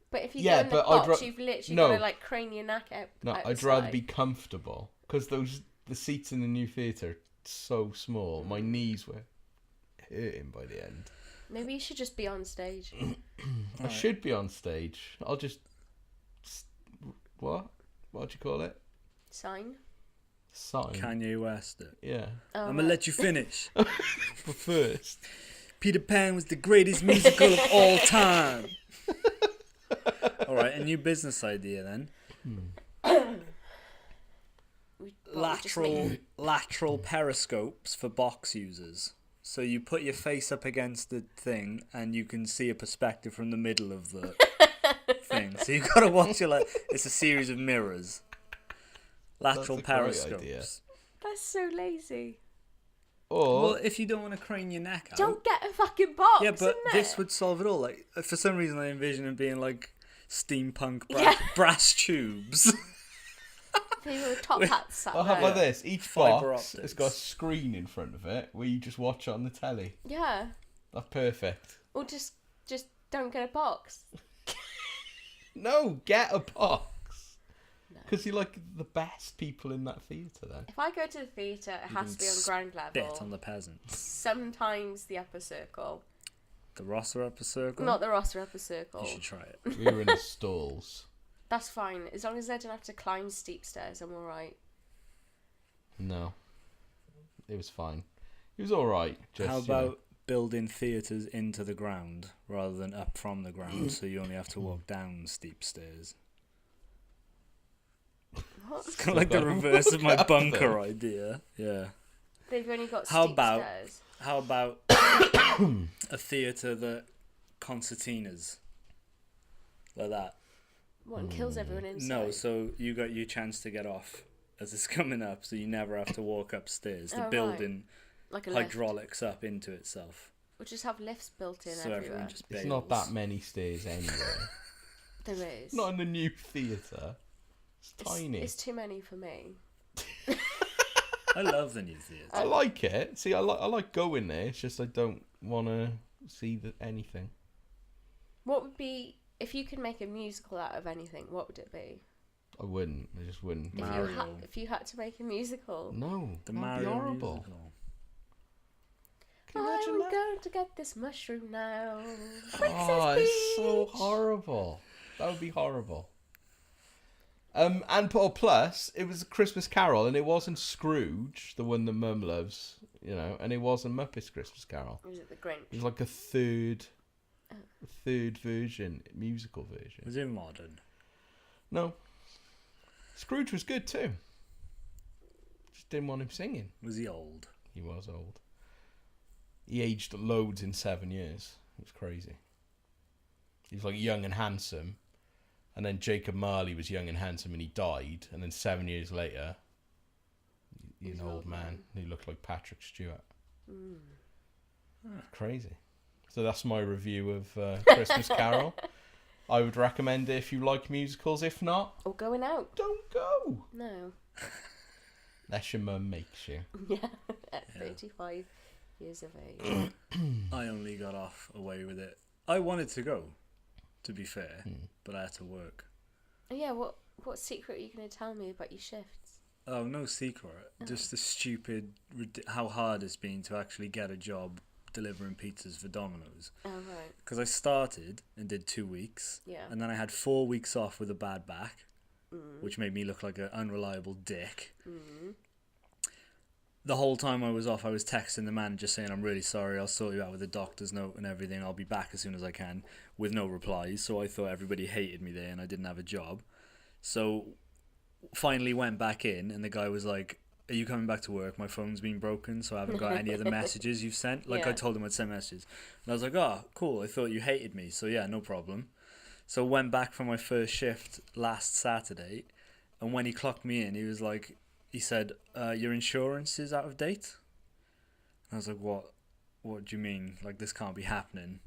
But if you Yeah, go in the but I'd box, ra- you've literally no. got to like crane your neck out. No, outside. I'd rather be comfortable because the seats in the new theatre are so small. My knees were hurting by the end. Maybe you should just be on stage. I should be on stage. I'll just what? What'd you call it? Sign. Sign. Kanye West it. Yeah. Oh, I'm gonna let you finish. But first, Peter Pan was the greatest musical of all time. Alright, a new business idea then. Lateral periscopes for box users. So you put your face up against the thing and you can see a perspective from the middle of the thing. So you've got to watch it like it's a series of mirrors. Lateral That's a great periscopes. idea. That's so lazy. or Well, if you don't want to crane your neck out. Don't get a fucking box. Yeah, but innit? this would solve it all. Like, for some reason, I envision it being like steampunk brass, Yeah. brass tubes. People with top hats sat well, how there. about this? Each Fibre box has optics. got a screen in front of it where you just watch it on the telly. Yeah. That's perfect. Or just don't get a box. No, get a box. Because you're like the best people in that theatre then. If I go to the theatre, it has to be on ground Bit level. on the peasants. Sometimes the upper circle. The Rosser upper circle. Not the Rosser upper circle. You should try it. We were in the stalls. That's fine. As long as I don't have to climb steep stairs, I'm alright. No. It was fine. It was alright. Just, How you know. about building theatres into the ground rather than up from the ground, so you only have to walk down steep stairs? What? It's kind of like the gotta reverse of my walk up bunker them. idea. Yeah. They've only got How steep about- stairs. How about a theatre that concertinas? Like that. What, and kills everyone inside? No, so you got your chance to get off as it's coming up, so you never have to walk upstairs. The Oh, right. building Like a lift. hydraulics up into itself, We'll just have lifts built in so everywhere. everyone just bails. It's not that many stairs anyway. There is. Not in the new theatre. It's tiny. It's too many for me. I love the new theatre. I like it. See, I like going there. It's just I don't want to see anything. What would be if you could make a musical out of anything? What would it be? I wouldn't. I just wouldn't. Mario. If you had to make a musical, No, The that'd Mario be horrible. musical. Can you imagine I'm that? going to get this mushroom now. Oh, it's so horrible. That would be horrible. And plus, it was a Christmas Carol, and it wasn't Scrooge, the one that Mum loves, you know, and it wasn't Muppets Christmas Carol. Or is it the Grinch? It was like a third version, musical version. Was it modern? No, Scrooge was good too. Just didn't want him singing. Was he old? He was old. He aged loads in 7 years. It was crazy. He was like young and handsome, and then Jacob Marley was young and handsome, and he died. And then 7 years later, he's an old man. He looked like Patrick Stewart. Crazy. So that's my review of Christmas Carol. I would recommend it if you like musicals. If not, Or going out. don't go. No. Unless your mum makes you. Yeah. At 35 years of age. I only got off away with it. I wanted to go, to be fair, but I had to work. Yeah, what secret are you going to tell me about your shifts? Oh, no secret. Just the stupid, how hard it's been to actually get a job delivering pizzas for Domino's. Oh, right. Because I started and did 2 weeks. Yeah. And then I had 4 weeks off with a bad back, which made me look like an unreliable dick. The whole time I was off, I was texting the manager saying, I'm really sorry, I'll sort you out with a doctor's note and everything, I'll be back as soon as I can, with no replies. So I thought everybody hated me there and I didn't have a job. So finally went back in and the guy was like, are you coming back to work? My phone's been broken, so I haven't got any of the messages you've sent. Like, Yeah. I told him I'd send messages. And I was like, oh, cool, I thought you hated me, so yeah, no problem. So went back for my first shift last Saturday, and when he clocked me in, he said, your insurance is out of date? And I was like, what do you mean? Like, this can't be happening.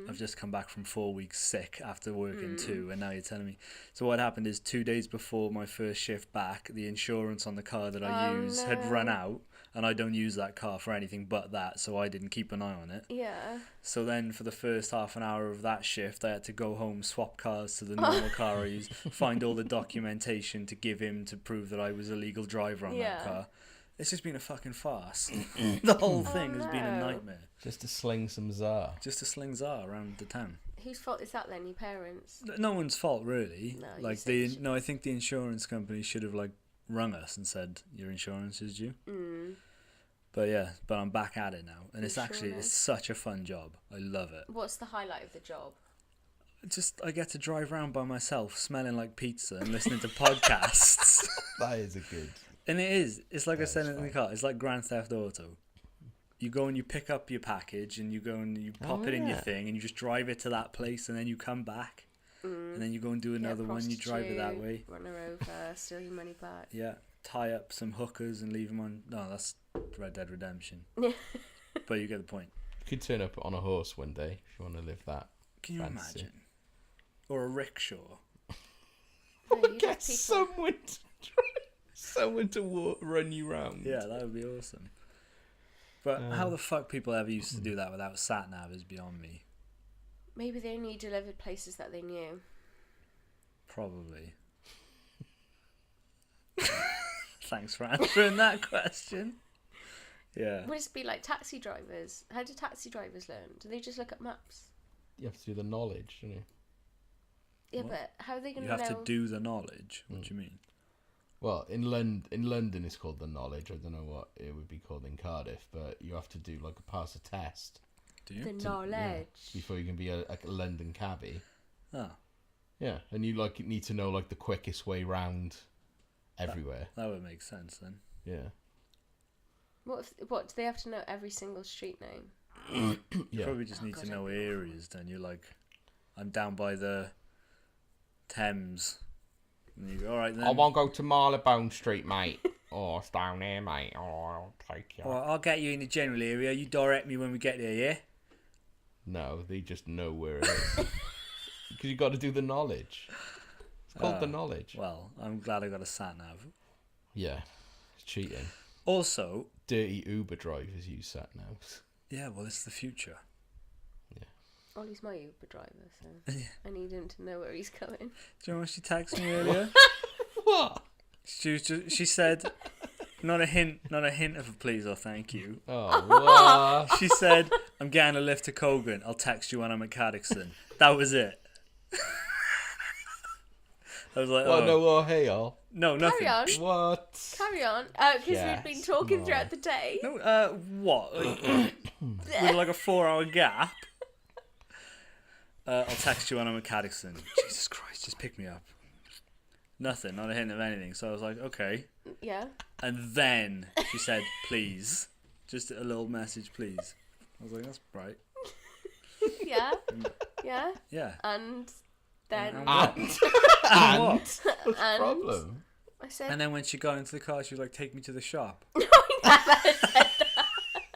I've just come back from 4 weeks sick after working 2, and now you're telling me. So what happened is 2 days before my first shift back, the insurance on the car that I use had run out, and I don't use that car for anything but that, so I didn't keep an eye on it. Yeah. So then for the first half an hour of that shift, I had to go home, swap cars to the normal car I use, find all the documentation to give him to prove that I was a legal driver on that car. It's just been a fucking farce. The whole thing has been a nightmare. Just to sling some czar. Just to sling czar around the town. Whose fault is that then? Your parents? No one's fault, really. No, you Like said I think the insurance company should have rung us and said your insurance is due. But yeah, I'm back at it now, and it's such a fun job. I love it. What's the highlight of the job? I get to drive around by myself, smelling like pizza and listening to podcasts. That is a good. And it is. It's like I said in the car. It's like Grand Theft Auto. You go and you pick up your package, and you go and you pop it in your thing, and you just drive it to that place, and then you come back, and then you go and do another one. You drive it that way. Run her over, steal your money back. Yeah, tie up some hookers and leave them on. No, that's Red Dead Redemption. Yeah. But you get the point. You could turn up on a horse one day if you want to live that. Can you fancy. imagine? Or a rickshaw. No, you Get just people- someone to run you round. Yeah, that would be awesome. But how the fuck people ever used to do that without sat nav is beyond me. Maybe they only delivered places that they knew. Probably. Thanks for answering that question. Yeah. Would it be like taxi drivers? How do taxi drivers learn? Do they just look at maps? You have to do the knowledge, don't you? Yeah, What? but how are they going You to know? have to do the knowledge. What do you mean? Well, in London it's called the knowledge. I don't know what it would be called in Cardiff, but you have to do pass a test Do you? The knowledge. before you can be a London cabbie. Oh, Yeah, and you need to know the quickest way round everywhere. that would make sense then. Yeah. What do they have to know every single street name? You Yeah. probably just need God, to I know don't know. areas. Then you're like, I'm down by the Thames. And you go, all right then. I won't go to Marylebone Street, mate. Oh, it's down here, mate. Oh, I'll take you. All right, I'll get you in the general area. You direct me when we get there, yeah? No, they just know where it is. Because you got to do the knowledge. It's called the knowledge. Well, I'm glad I got a sat nav. Yeah, it's cheating. Also, Dirty Uber drivers use sat navs. yeah, well, it's the future. Ollie's my Uber driver, so I need him to know where he's going. Do you know what she texted me earlier? What? She said, not a hint of a please or thank you. Oh, what? She said, I'm getting a lift to Cogan. I'll text you when I'm at Caddixton. That was it. I was like, Hey, y'all. no, nothing. Carry on. What? Carry on. Because Yes, we've been talking no. throughout the day. No, what? With like a 4-hour gap? I'll text you when I'm at Caddixton. Jesus Christ, just pick me up. Nothing, not a hint of anything. So I was like, okay. Yeah. And then she said, please. Just a little message, please. I was like, that's right. Yeah. Yeah. Yeah. And then And- And what's the And- problem? I said, And then when she got into the car, she was like, "Take me to the shop.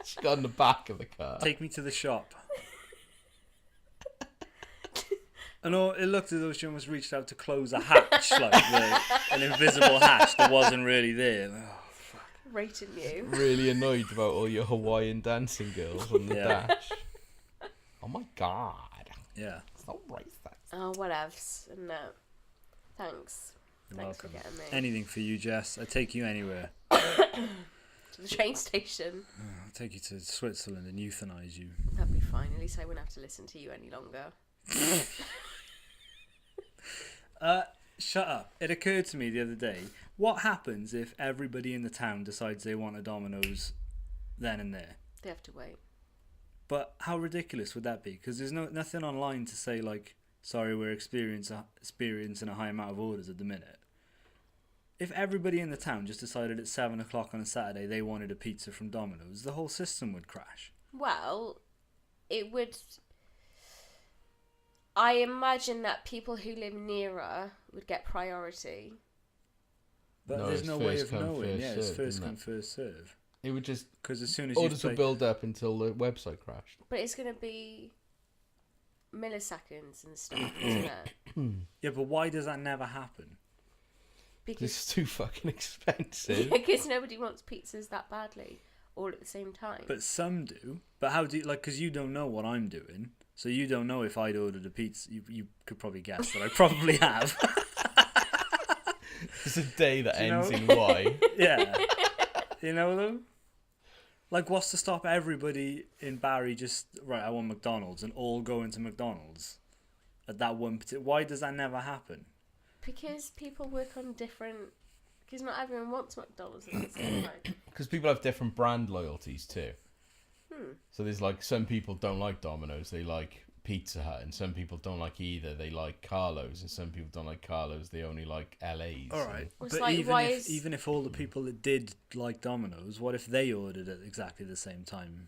She got in the back of the car. Take me to the shop." And all, it looked as though she almost reached out to close a hatch, like an invisible hatch that wasn't really there. Oh, rating you. Really annoyed about all your Hawaiian dancing girls on the Yeah. dash. Oh my god. yeah. It's not racist. Oh, whatevs. No. Thanks. You're Thanks welcome. for getting me. Anything for you, Jess. I'd take you anywhere. To the train station. I'll take you to Switzerland and euthanize you. That'd be fine. At least I wouldn't have to listen to you any longer. Shut up. It occurred to me the other day, what happens if everybody in the town decides they want a Domino's then and there? They have to wait. But how ridiculous would that be? Because there's nothing online to say, like, sorry, we're experiencing a high amount of orders at the minute. If everybody in the town just decided at 7 o'clock on a Saturday they wanted a pizza from Domino's, the whole system would crash. Well, it would. I imagine that people who live nearer would get priority. But No, there's it's no way first of come, knowing. first Yeah, it's served, first isn't come, it? first serve. It would just Because as soon as you orders would build up until the website crashed. But it's going to be milliseconds and stuff, isn't it? Yeah, but why does that never happen? Because It's too fucking expensive. because nobody wants pizzas that badly all at the same time. But some do. But how do you, like, because you don't know what I'm doing. So you don't know if I'd ordered a pizza. You could probably guess that I probably have. It's a day that Do you ends know? in Y. Yeah. You know though? Like, what's to stop everybody in Barry just, right, I want McDonald's, and all go into McDonald's at that one particular... Why does that never happen? Because people work on different. Because not everyone wants McDonald's at the same time. Because people have different brand loyalties too. So there's like some people don't like Domino's, they like Pizza Hut, and some people don't like either. They like Carlo's, and some people don't like Carlo's. They only like LA's. All right, Well, it's but like, even if all the people that did like Domino's, what if they ordered at exactly the same time?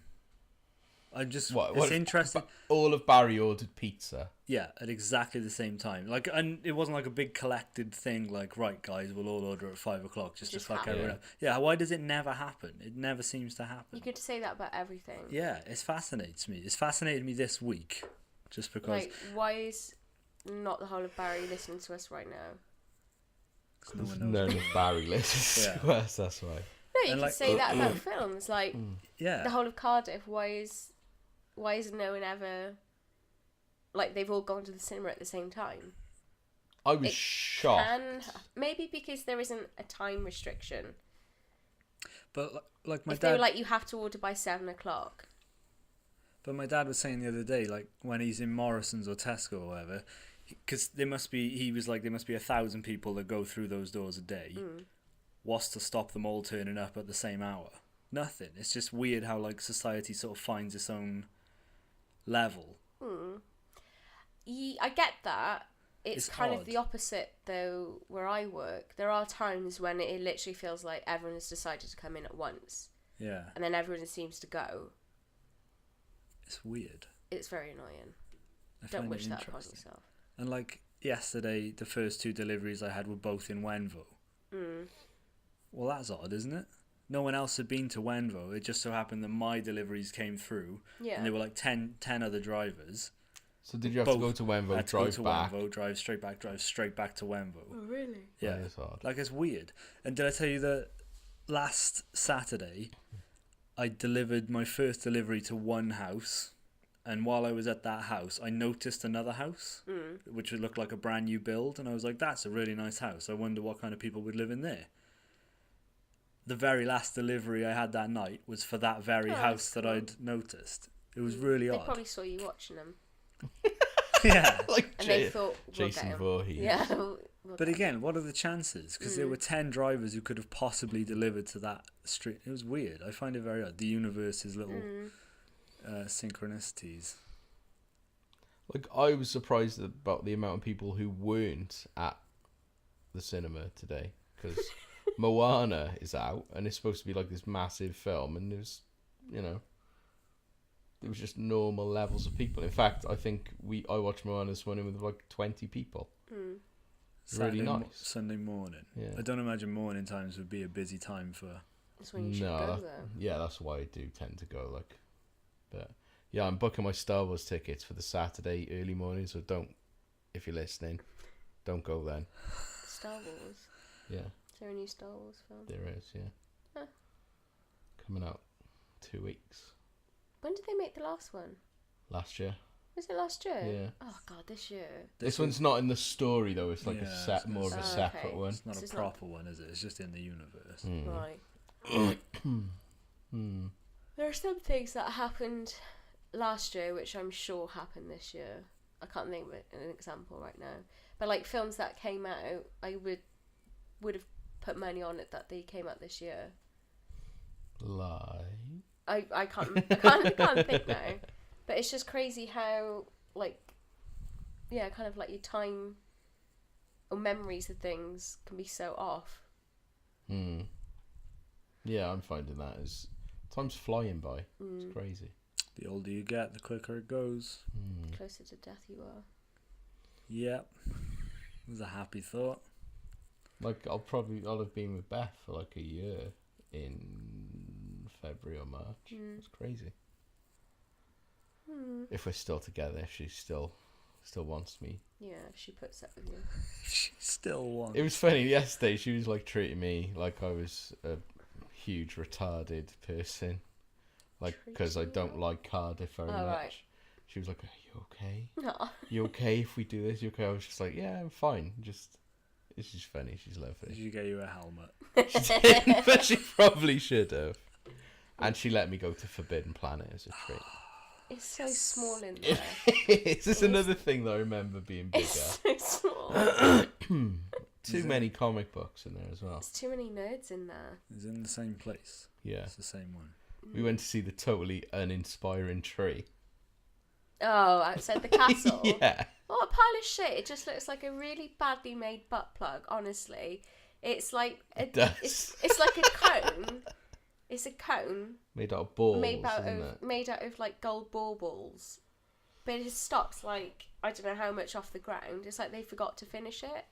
I just What it's if interesting. all of Barry ordered pizza. Yeah, at exactly the same time. Like, and it wasn't like a big collected thing. Like, right, guys, we'll all order at 5 o'clock just Just like happen. everyone else. Yeah, why does it never happen? It never seems to happen. You could say that about everything. Yeah, it fascinates me. It's fascinated me this week, just because Like, why is not the whole of Barry listening to us right now? no one knows. None of Barry listens Yeah. to us, that's why. No, you And could like- say that about films. Like, Yeah, the whole of Cardiff, why is no one ever... Like, they've all gone to the cinema at the same time. I was It shocked. Maybe because there isn't a time restriction. but like my If they dad. were like, you have to order by 7 o'clock. But my dad was saying the other day, like when he's in Morrison's or Tesco or whatever, because there must be 1,000 people that go through those doors a day. What's to stop them all turning up at the same hour? Nothing. It's just weird how like society sort of finds its own level. I get that. It's kind odd. of the opposite, though, where I work. There are times when it literally feels like everyone has decided to come in at once, Yeah, and then everyone seems to go. it's weird. It's very annoying. I Don't find wish it that upon interesting. yourself. And like yesterday, the first 2 deliveries I had were both in Wenvo. Well, that's odd, isn't it? No one else had been to Wenvo. It just so happened that my deliveries came through, Yeah. and there were like 10 other drivers. So did you have to go Both to Wenvo, had to go drive to back? Wenvo, drive straight back to Wenvo. Oh, really? Yeah, That is odd. like it's weird. And did I tell you that last Saturday I delivered my first delivery to one house, and while I was at that house I noticed another house which would look like a brand new build, and I was like, that's a really nice house. I wonder what kind of people would live in there. The very last delivery I had that night was for that very Oh, house that's that cool. I'd noticed. It was really They odd. probably saw you watching them, Yeah. Like and they thought, we'll Jason get 'em. Voorhees. Yeah. we'll But get 'em. again, what are the chances? Because there were 10 drivers who could have possibly delivered to that street. It was weird. I find it very odd. The universe's little synchronicities. Like, I was surprised about the amount of people who weren't at the cinema today, because Moana is out, and it's supposed to be like this massive film, and there's, It was just normal levels of people. In fact, I think I watched Moana this morning with like 20 people. Mm. Really nice. Sunday morning. Yeah. I don't imagine morning times would be a busy time for. That's when you should go though. Yeah, that's why I do tend to go. Like, but yeah, I'm booking my Star Wars tickets for the Saturday early morning. So don't, if you're listening, don't go then. Star Wars. Yeah, Is there a new Star Wars film? there is. Yeah, Huh. coming out 2 weeks. When did they make the last one? Last year. Was it last year? Yeah. Oh god, this year. This one's not in the story though. It's like Yeah, a set, more of a Oh, separate okay. one. It's not This a is not- proper one, is it? It's just in the universe. Mm. Right. Hmm. There are some things that happened last year which I'm sure happened this year. I can't think of an example right now. But like films that came out, I would have put money on it that they came out this year. Lie. I can't think now. But it's just crazy how like kind of like your time or memories of things can be so off. Hmm. Yeah, I'm finding that as time's flying by. It's crazy. The older you get, the quicker it goes. Hmm. Closer to death you are. Yep. It was a happy thought. Like I'll have been with Beth for like a year in February or March. It's crazy. If we're still together, if she still wants me. Yeah, if she puts up with you. She still wants. It was funny yesterday. She was like treating me like I was a huge retarded person, like because I don't like Cardiff very much. Right. She was like, "Are you okay? No. You okay if we do this? You okay?" I was just like, "Yeah, I'm fine." It's just funny. She's Did lovely. you get you a helmet? She didn't, but she probably should have. And she let me go to Forbidden Planet as a treat. It's so small in there. This is another thing that I remember being bigger. It's so small. Too many comic books in there as well. There's too many nerds in there. It's in the same place. Yeah. It's the same one. We went to see the totally uninspiring tree. Oh, outside the castle. Yeah. What a pile of shit. It just looks like a really badly made butt plug, honestly. It's like It does. it's like a cone. It's a cone Made out of balls, made out isn't of it? made out of like gold balls. But it stops like I don't know how much off the ground. It's like they forgot to finish it.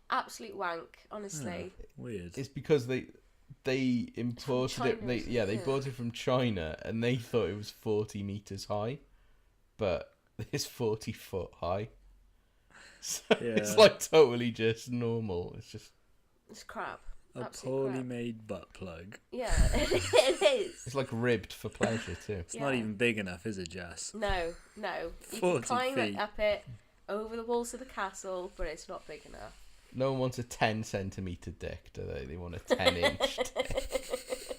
Absolute wank, honestly. Weird. It's because they imported it. China, They bought it from China and they thought it was 40 meters high, but it's 40 foot high. So it's Yeah. like totally just normal. It's just It's crap. A Absolute poorly crap. made butt plug. Yeah, it is. it's like ribbed for pleasure too. It's not even big enough, is it, Jess? No. You 40 can climb feet. up it over the walls of the castle, but it's not big enough. No one wants a 10 centimeter dick, do they? They want a 10 inch dick.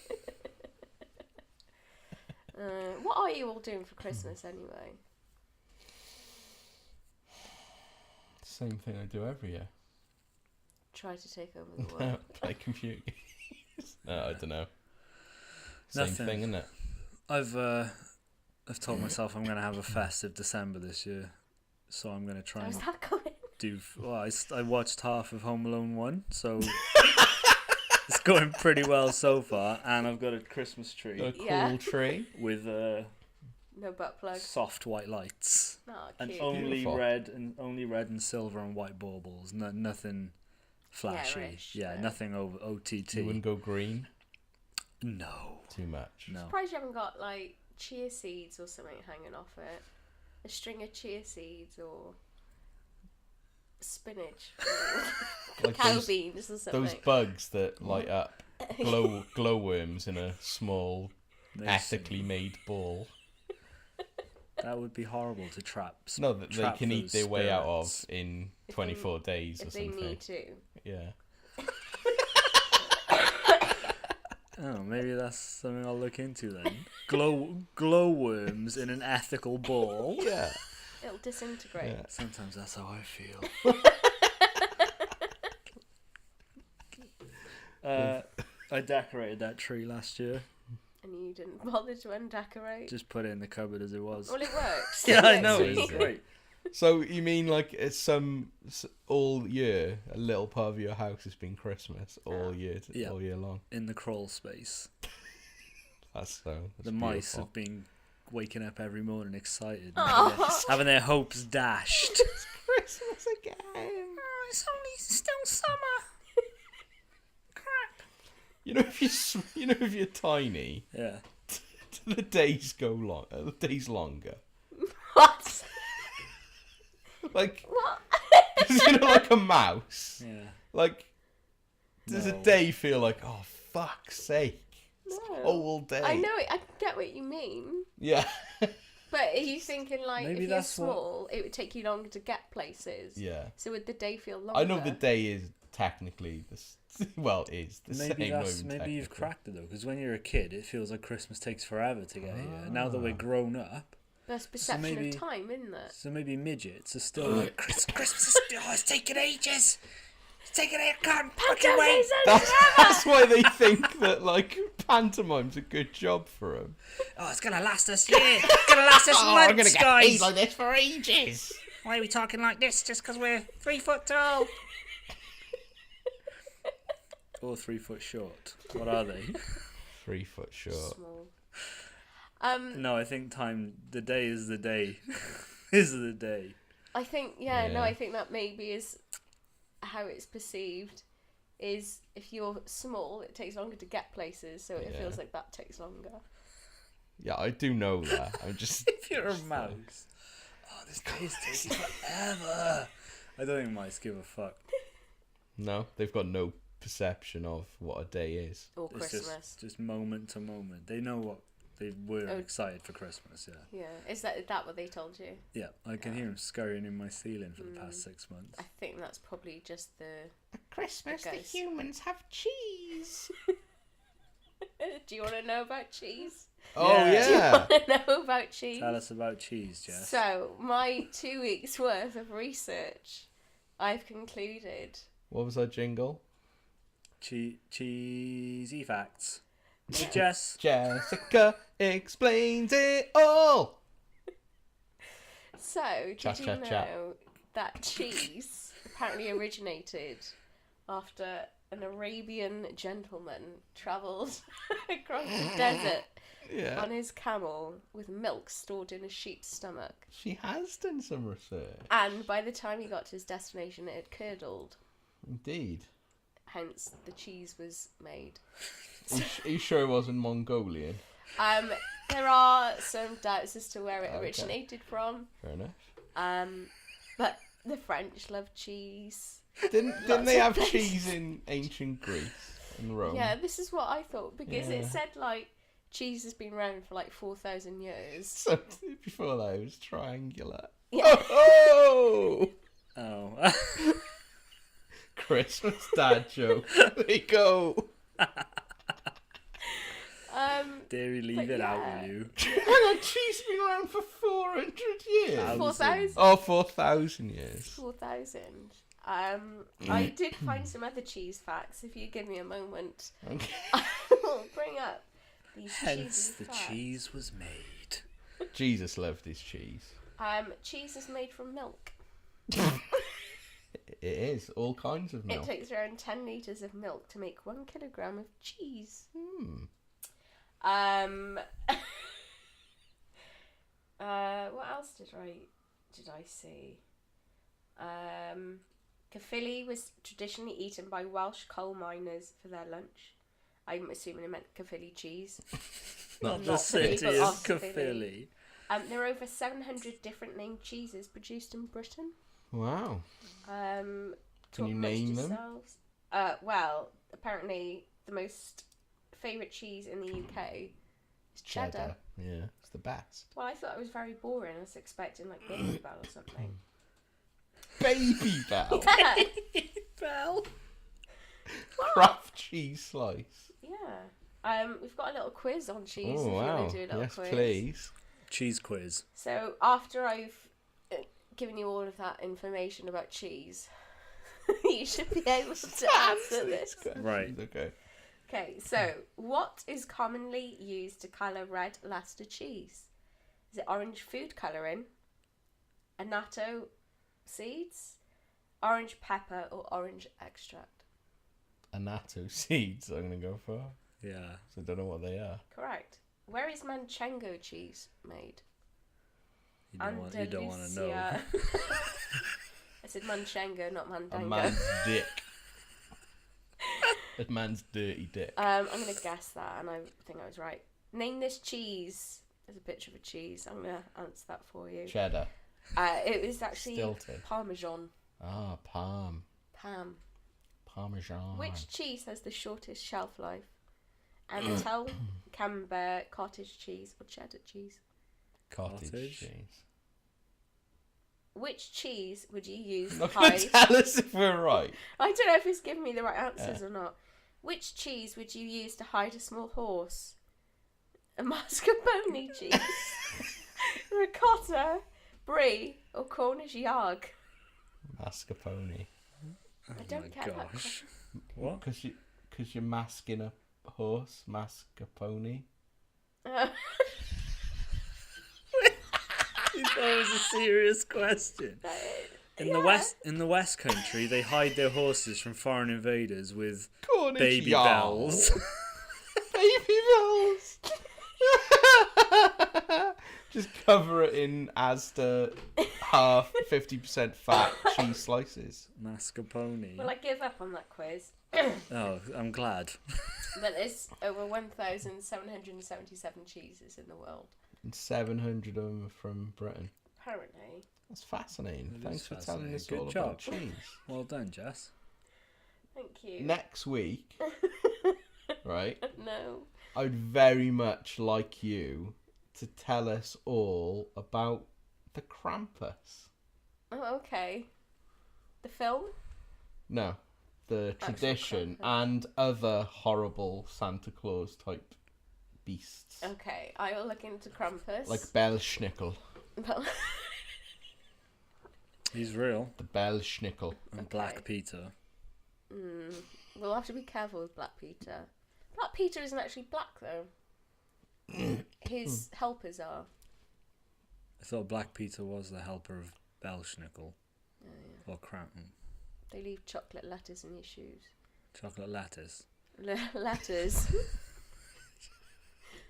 What are you all doing for Christmas anyway? Same thing I do every year. Try to take over the world. Play computer games. No, I don't know. Same Nothing. thing, isn't it? I've told myself I'm gonna have a festive December this year, so I'm gonna try How's and that going? do. Well, I watched half of Home Alone 1, so it's going pretty well so far. And I've got a Christmas tree Got a cool Yeah. tree. with No butt plug. soft white lights Oh, and cute. only Beautiful. red and silver and white baubles. Nothing flashy. Garish, Yeah, no. nothing over OTT. You wouldn't go green. No, Too much. no. Surprised you haven't got like chia seeds or something hanging off it. A string of chia seeds or spinach. Like Cow those, beans or something. those bugs that light up glowworms in a small, They ethically made ball. That would be horrible to trap. No, that they trap can eat those their way out of spirits. in If 24 days or if they something. need to. Yeah. Oh, maybe that's something I'll look into then. Glowworms in an ethical ball. Yeah. It'll disintegrate. Yeah. Sometimes that's how I feel. I decorated that tree last year. And you didn't bother to undecorate. Just put it in the cupboard as it was. Well, it works. Yeah, It I works know. really It's good. great. So you mean like it's all year, a little part of your house has been Christmas all year, Yeah. all year long. In the crawl space. That's The mice beautiful. have been waking up every morning excited, Aw. having their hopes dashed. Christmas again. Oh, it's only still summer. Crap. If you're tiny, Yeah. the days go long. The days longer. What? Like, What? like a mouse. Yeah. Like, does a No. day feel like, oh fuck's sake, No. whole day? I know it. I get what you mean. Yeah. But are you thinking like Maybe if you're that's what- small, it would take you longer to get places? Yeah. So would the day feel longer? I know the day is technically well, it is the Maybe same. that's maybe you've cracked it though, because when you're a kid, it feels like Christmas takes forever to get here. Now that we're grown up, There's perception maybe- of time, isn't there? so maybe midgets are still like Christmas is still. Oh, it's taking ages. It's taking it. Can't fucking wait. That's why they think that like pantomime's a good job for them. Oh, it's gonna last us. Yeah, it's gonna last us months, guys. this for ages. Why are we talking like this? Just because we're 3 foot tall? Or 3 foot short. What are they? 3 foot short. Small. No, I think time. The day is the day. Is the day. I think no, Yeah. I think that maybe is how it's perceived. Is if you're small, it takes longer to get places, so it Yeah. feels like that takes longer. Yeah, I do know that. I'm just. If you're a mouse. Oh, this day is taking forever. I don't think mice give a fuck. No, they've got no perception of what a day is. Or It's Christmas. just moment to moment. They know what they were Oh. excited for Christmas. Yeah, Yeah. Is that what they told you? yeah. I can hear them scurrying in my ceiling for the past 6 months. I think that's probably just the. Christmas, the ghost. humans have cheese. Do you want to know about cheese? Oh Yeah. yeah. Want to know about cheese? Tell us about cheese, Jess. So my 2 weeks worth of research, I've concluded. What was our jingle? Cheesy facts. With Jess. Jessica explains it all. So, did Chat, you chat, know chat. that cheese apparently originated after an Arabian gentleman travelled across the desert Yeah. on his camel with milk stored in a sheep's stomach? She has done some research. And by the time he got to his destination, it had curdled. Indeed. Hence, the cheese was made. Are you sure it wasn't Mongolian? There are some doubts as to where it Okay. originated from. Fair enough. But the French love cheese. Didn't they Lots have of cheese in ancient Greece and Rome? Yeah, this is what I thought because it Yeah. said like cheese has been around for like 4,000 years. So before that, it was triangular. Yeah. Oh! Oh. Christmas dad joke. There you go. Dairy, leave But it out, yeah. will you? Hang on, cheese been around for 400 years. 4,000. Oh, 4,000 years. 4,000. I did find some other cheese facts. If you give me a moment, Okay. I will bring up these Hence, cheesy the facts. cheese was made. Jesus loved his cheese. Cheese is made from milk. It is all kinds of milk. It takes around 10 litres of milk to make 1 kilogram of cheese. What else did I see? Caerphilly was traditionally eaten by Welsh coal miners for their lunch. I'm assuming it meant Caerphilly cheese. Not Not the city people of of Caerphilly. Caerphilly. There are over 700 different named cheeses produced in Britain. Wow. Can you name them? Well, apparently the most favourite cheese in the UK is cheddar. Yeah, it's the best. Well, I thought it was very boring. I was expecting like Baby Bell or something. Baby Bell. Yeah, Bell. Kraft cheese slice. yeah. We've got a little quiz on cheese. Oh if you wow. want to do a little Yes, quiz. please. Cheese quiz. So after I've given you all of that information about cheese, you should be able to answer this. Right. Okay. Okay, so what is commonly used to colour red Leicester cheese? Is it orange food colouring, annatto seeds, orange pepper, or orange extract? Annatto seeds, I'm going to go for. Yeah. So I don't know what they are. Correct. Where is Manchego cheese made? You don't want to know. Andalusia. I said Manchego, not A Mandango. man's dick. A man's dirty dick. I'm going to guess that, and I think I was right. Name this cheese. There's a picture of a cheese. I'm going to answer that for you. Cheddar. It was actually Stilton. Parmesan. Ah, Pam. Parmesan. Which cheese has the shortest shelf life? Emmental, Camembert, cottage cheese, or cheddar cheese? Cottage Cottage? cheese. Which cheese would you use to Not gonna hide? tell us if we're right. I don't know if it's giving me the right answers or not. Which cheese would you use to hide a small horse? A mascarpone cheese, ricotta, brie, or Cornish yard? Mascarpone. I don't get that. Gosh. What? Because you're masking a horse. Mascarpone. You thought it was a serious question. In the West Country, they hide their horses from foreign invaders with Cornish baby yard. bells. Baby bells. Just cover it in Asda half 50% fat cheese slices. Mascarpone. Well, I give up on that quiz. Oh, I'm glad. But there's over 1,777 cheeses in the world. And 700 of them are from Britain. Apparently. That's fascinating. It Thanks is for telling us fascinating. all Good about job. cheese. Well done, Jess. Thank you. Next week, right, No. I would very much like you to tell us all about the Krampus. Oh, okay. The film? No, the Actual tradition Krampus. and other horrible Santa Claus type beasts. Okay, I will look into Krampus. Like Belschnickel. He's real. The Belschnickel. And Okay. Black Peter. We'll have to be careful with Black Peter. Black Peter isn't actually black, though. His helpers are. I thought Black Peter was the helper of Belschnickel. Or Cranton. They leave chocolate letters in your shoes. Chocolate lattice. Letters.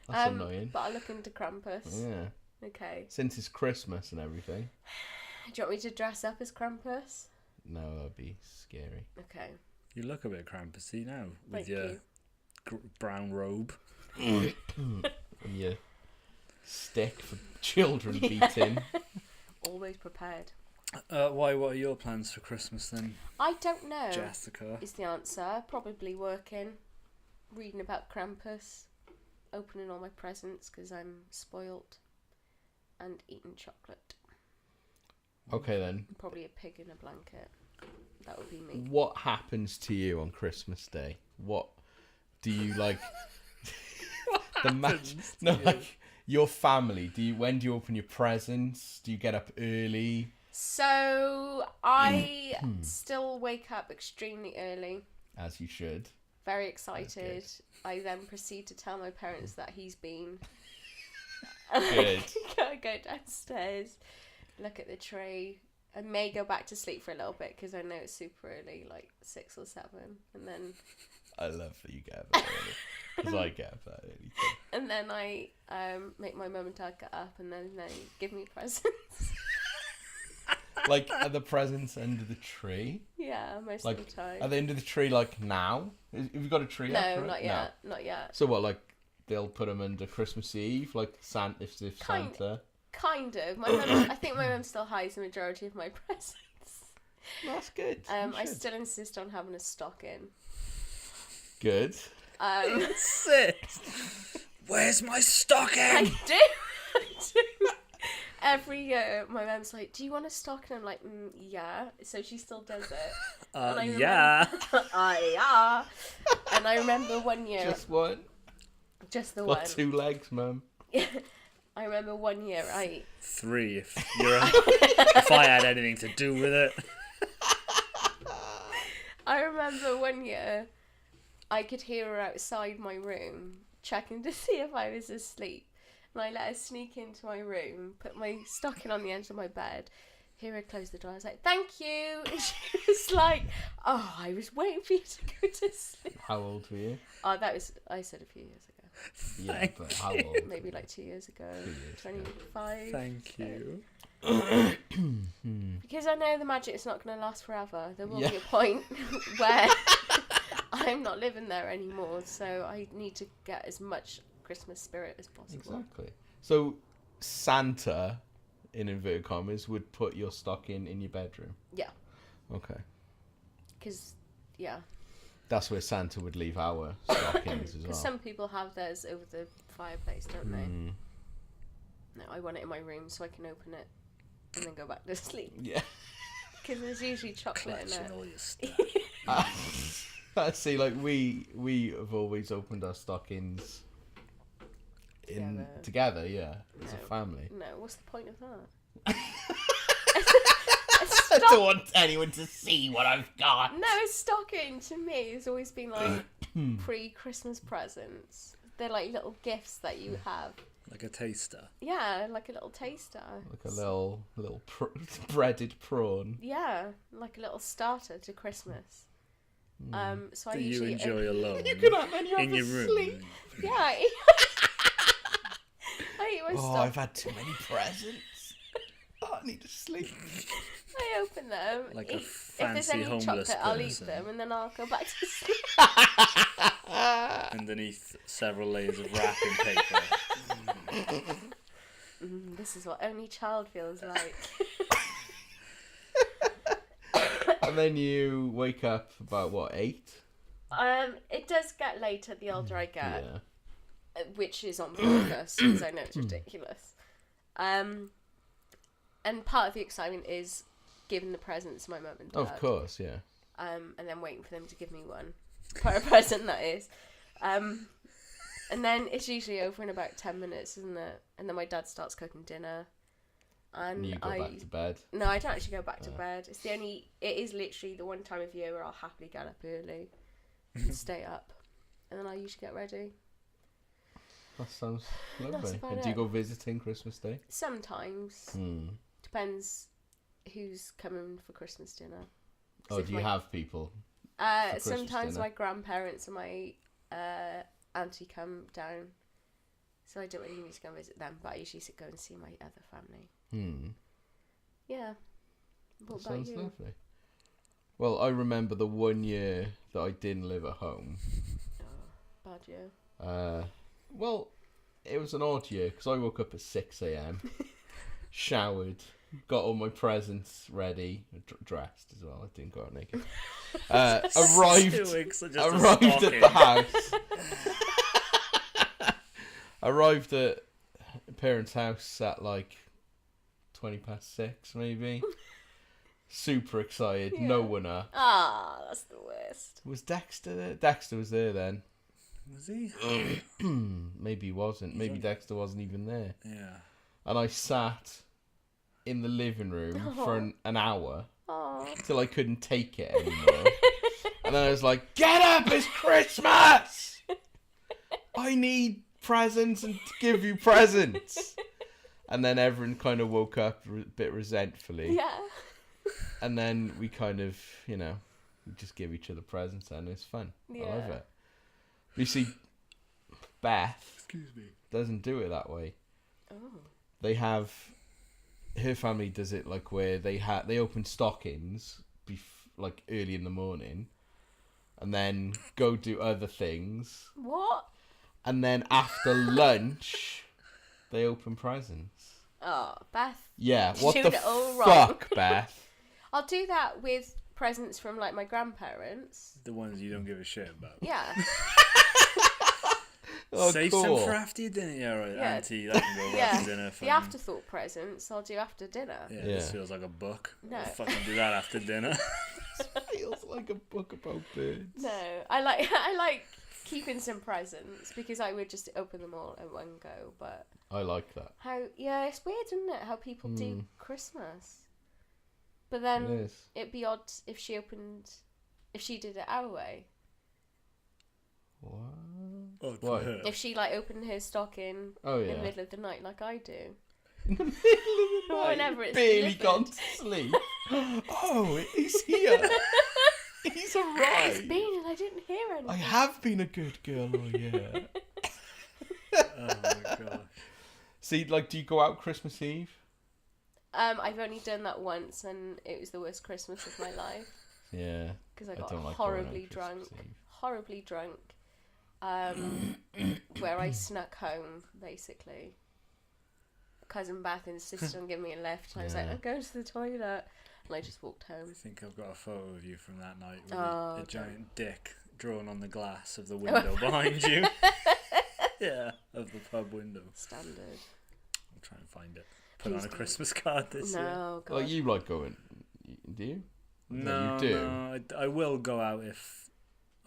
That's annoying. But I'll look into Krampus. Yeah. Okay. Since it's Christmas and everything. Do you want me to dress up as Krampus? No, that'd be scary. Okay. You look a bit Krampusy now with Thank your you. brown robe. And your stick for children beating. Always prepared. Why? What are your plans for Christmas then, I don't know. Jessica? Is the answer. Probably working, reading about Krampus, opening all my presents because I'm spoilt, and eating chocolate. Okay then. Probably a pig in a blanket. That would be me. What happens to you on Christmas Day? What do you like? The match? No, like your family. When do you open your presents? Do you get up early? So I still wake up extremely early. As you should. Very excited. I then proceed to tell my parents that he's been. Good. Go downstairs, look at the tree. I may go back to sleep for a little bit because I know it's super early, like 6 or 7, and then I love that you get up that early. Because I get up that early too. and then I make my mum and dad get up, and then they give me presents. Like, are the presents under the tree? Yeah, most Like, of the time. are they under the tree like now? Have you got a tree up? No, right? not yet. Not yet. So what, like, they'll put them under Christmas Eve? Like, Santa, if Kind- Santa... Kind of. My mum. I think my mum still hides the majority of my presents. That's good. You I should. still insist on having a stocking. Good. Sit. Where's my stocking? I do. I do. Every year, my mum's like, "Do you want a stocking?" I'm like, "Yeah." So she still does it. And I Yeah. yeah. And I remember one year, Just one. just the Got one. 2 legs, Mum. I remember one year, 3 if I had anything to do with it. I remember one year, I could hear her outside my room checking to see if I was asleep. And I let her sneak into my room, put my stocking on the edge of my bed, hear her close the door. I was like, "Thank you." And she was like, "Oh, I was waiting for you to go to sleep." How old were you? Oh, that was, I said a few years ago. Yeah, but how old? Maybe like 2 years ago. 2 years ago. 25. Thank so- you. Because I know the magic's not going to last forever. There will Yeah. be a point where I'm not living there anymore, so I need to get as much Christmas spirit as possible. Exactly. So Santa, in inverted commas, would put your stocking in your bedroom. Yeah, Okay. because, yeah. That's where Santa would leave our stockings as well. Because some people have theirs over the fireplace, don't they? Mm, No, I want it in my room so I can open it and then go back to sleep. yeah. Because there's usually chocolate in Clutching it. all your stuff. See, like we have always opened our stockings together, yeah, as a No. family. No, what's the point of that? I don't want anyone to see what I've got. No, a stocking to me has always been like pre-Christmas presents. They're like little gifts that you have. Like a taster. Yeah, like a little taster. Like a little breaded prawn. Yeah, like a little starter to Christmas. So I That you usually enjoy alone. You can have any in your room. Yeah. I eat my Oh, stuff. I've had too many presents. Oh, I need to sleep. I open them. Like a if there's fancy any homeless chocolate, I'll eat person. them, and then I'll go back to sleep. Underneath several layers of wrapping paper. This is what only child feels like. And then you wake up about what, 8? It does get later the older I get, Yeah. which is on purpose because I know it's ridiculous. And part of the excitement is giving the presents to my mum and dad. Of course, yeah. And then waiting for them to give me one per present, that is. And then it's usually over in about 10 minutes, isn't it? And then my dad starts cooking dinner. And You go back to bed. No, I don't actually go back to bed. It is literally the one time of year where I'll happily get up early and stay up. And then I usually get ready. That sounds That's lovely. about And do you it. go visiting Christmas Day? Sometimes. Hmm. Depends who's coming for Christmas dinner. 'Cause Oh, if do you my- have people? Christmas Sometimes dinner? my grandparents and my auntie come down. So I don't really need to go and visit them, but I usually go and see my other family. Yeah. What That about sounds you? lovely. Well, I remember the one year that I didn't live at home. Bad year. Well, it was an odd year because I woke up at 6 a.m, showered, got all my presents ready, dressed as well. I didn't go out naked. Arrived at the house. Arrived at parents' house at like 6:20 maybe. Super excited. No Yeah. one up. Ah, that's the worst. Was Dexter there? Dexter was there then. Was he? Maybe he wasn't. Maybe Dexter wasn't even there. Yeah. And I sat in the living room for an hour Oh. till I couldn't take it anymore. And then I was like, "Get up! It's Christmas! I need presents and to give you presents." And then everyone kind of woke up a bit resentfully. Yeah. And then we kind of, we just give each other presents and it's fun. I love Yeah. it. You see, Beth Excuse me. doesn't do it that way. Oh. They have, her family does it like where they open stockings like early in the morning and then go do other things. What? And then after lunch, they open presents. Oh, Beth. Yeah, what Doing the it all wrong. fuck, Beth? I'll do that with presents from like my grandparents. The ones you don't give a shit about. Yeah. Oh, Save cool. some for after your dinner. Yeah, right. Yeah. Auntie, that can go Yeah. after dinner. The fucking- afterthought presents I'll do after dinner. Yeah, Yeah. this feels like a book. No. I'll fucking do that after dinner. Feels like a book about birds. No, I like keeping some presents because I would just open them all at one go. But I like that. it's weird, isn't it? How people do Christmas. But then It is. it'd be odd if she did it our way. What? Oh, for Why? her. If she like opened her stocking Oh, in yeah. the middle of the night like I do. In the middle of the night. Whenever it's barely delivered. gone to sleep. Oh, he's here. He's It's arrived. been and I didn't hear anything. I have been a good girl all year. Oh my gosh. See, like, do you go out Christmas Eve? I've only done that once, and it was the worst Christmas of my life Yeah. because I I got don't like going out horribly Christmas drunk. Eve. Horribly drunk. Where I snuck home, basically. Cousin Beth insisted on giving me a lift, and I was like, Yeah. I'm going to the toilet. And I just walked home. I think I've got a photo of you from that night with Oh, a okay. giant dick drawn on the glass of the window behind you. Yeah, of the pub window. Standard. I'll try and find it. Put it on Please a don't. Christmas card this year. No, God. Like, you like going, do you? No, you do? no, I will go out if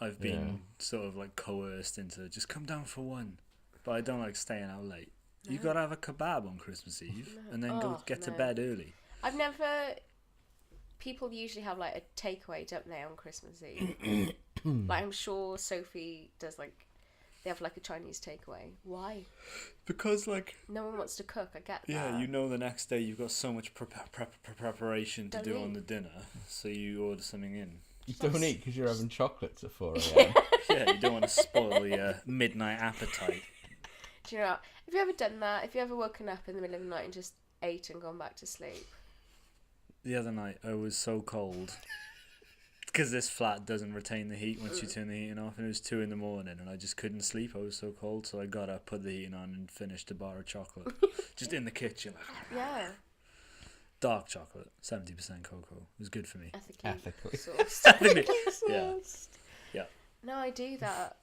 I've been Yeah. sort of like coerced into just come down for one. But I don't like staying out late. You No. gotta have a kebab on Christmas Eve No. and then go Oh, get to no. bed early. I've never. People usually have like a takeaway, don't they, on Christmas Eve? Like, I'm sure Sophie does, like, they have like a Chinese takeaway. Why? Because like No one wants to cook. I get that. yeah, you know the next day you've got so much preparation to Don't do on eat. the dinner, so you order something in. You don't eat because you're having chocolates at 4 a.m. Yeah, you don't want to spoil your midnight appetite. Do you know what? Have you ever done that? Have you ever woken up in the middle of the night and just ate and gone back to sleep? The other night I was so cold because this flat doesn't retain the heat once you turn the heating off, and it was 2 a.m. and I just couldn't sleep. I was so cold, so I got up, put the heating on, and finished a bar of chocolate just in the kitchen. Like, Yeah. dark chocolate, 70% cocoa. It was good for me. Ethically. Sourced. Yeah. Sourced. Yeah. No, I do that.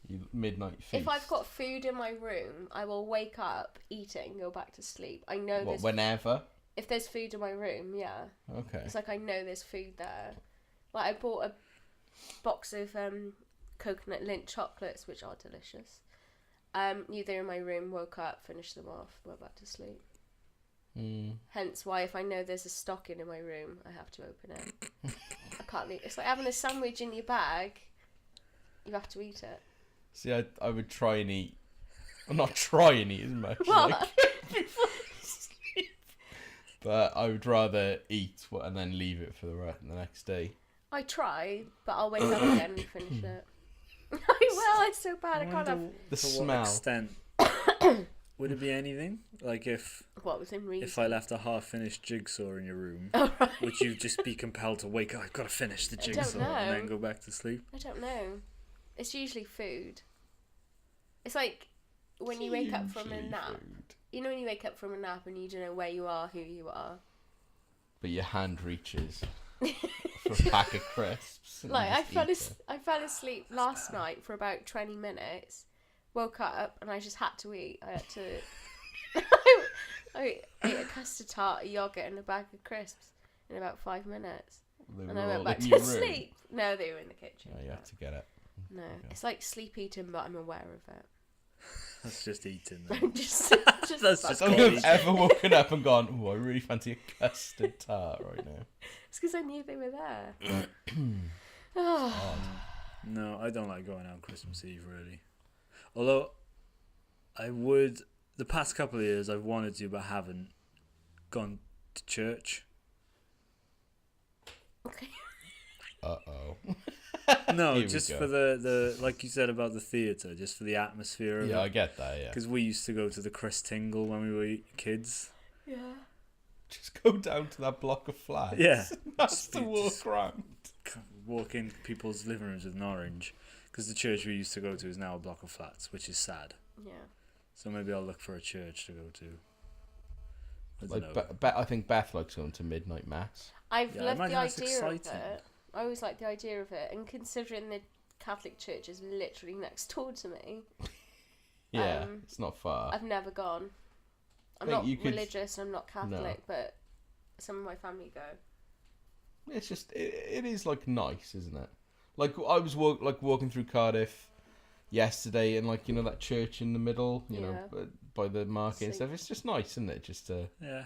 You midnight feast. If I've got food in my room, I will wake up, eat it, and go back to sleep. I know What, there's whenever? if there's food in my room, yeah. Okay. It's like I know there's food there. Like I bought a box of coconut lint chocolates, which are delicious. Knew they were in my room, woke up, finished them off, went back to sleep. Mm. Hence why if I know there's a stocking in my room, I have to open it. I can't leave. It's like having a sandwich in your bag. You have to eat it. See, I would try and eat. Well, not try and eat as much. What? Like, but I would rather eat and then leave it for the next day. I try, but I'll wake up again and finish it. I will. It's so bad. I can't have. The to smell. what extent would it be anything? Like if What was in reason? I left a half-finished jigsaw in your room, Oh, right. would you just be compelled to wake up? I've got to finish the I don't jigsaw and then know. go back to sleep. I don't know. It's usually food. It's like when you wake up from a Usually nap. food. You know when you wake up from a nap and you don't know where you are, who you are. But your hand reaches for a pack of crisps. and Like you I just eat I fell asleep last night for about 20 minutes. Woke up and I just had to eat. I had to. I ate a custard tart, a yogurt, and a bag of crisps in about 5 minutes, it. They and were I went all back in to your room. sleep. No, they were in the kitchen. Yeah, you had to get it. No, it's like sleep eating, but I'm aware of it. That's just eating. Then. I'm just That's fuck just I don't it. think I've ever woken up and gone, oh, I really fancy a custard tart right now. It's because I knew they were there. Oh, No, I don't like going out Christmas Eve really. Although I would, the past couple of years I've wanted to but haven't gone to church. okay. Uh-oh. No, Here we just go. for the like you said about the theatre, just for the atmosphere of Yeah, I it. get that, yeah. Because we used to go to the Chris Tingle when we were kids. Yeah. Just go down to that block of flats. Yeah. That's the Just- walk around. Walk in people's living rooms with an orange. Because the church we used to go to is now a block of flats, which is sad. Yeah. So maybe I'll look for a church to go to. I don't Like, know. I think Beth likes going to midnight mass. I've Yeah, I loved the imagine that's idea of exciting. it. I always liked the idea of it, and considering the Catholic Church is literally next door to me, Yeah, it's not far. I've never gone. I'm think not you could- religious, I'm not Catholic, but some of my family go. It's just, it is like nice, isn't it? Like I was walking through Cardiff yesterday, and like, you know, that church in the middle, you know, by the market and So- stuff. It's just nice, isn't it? Just Yeah.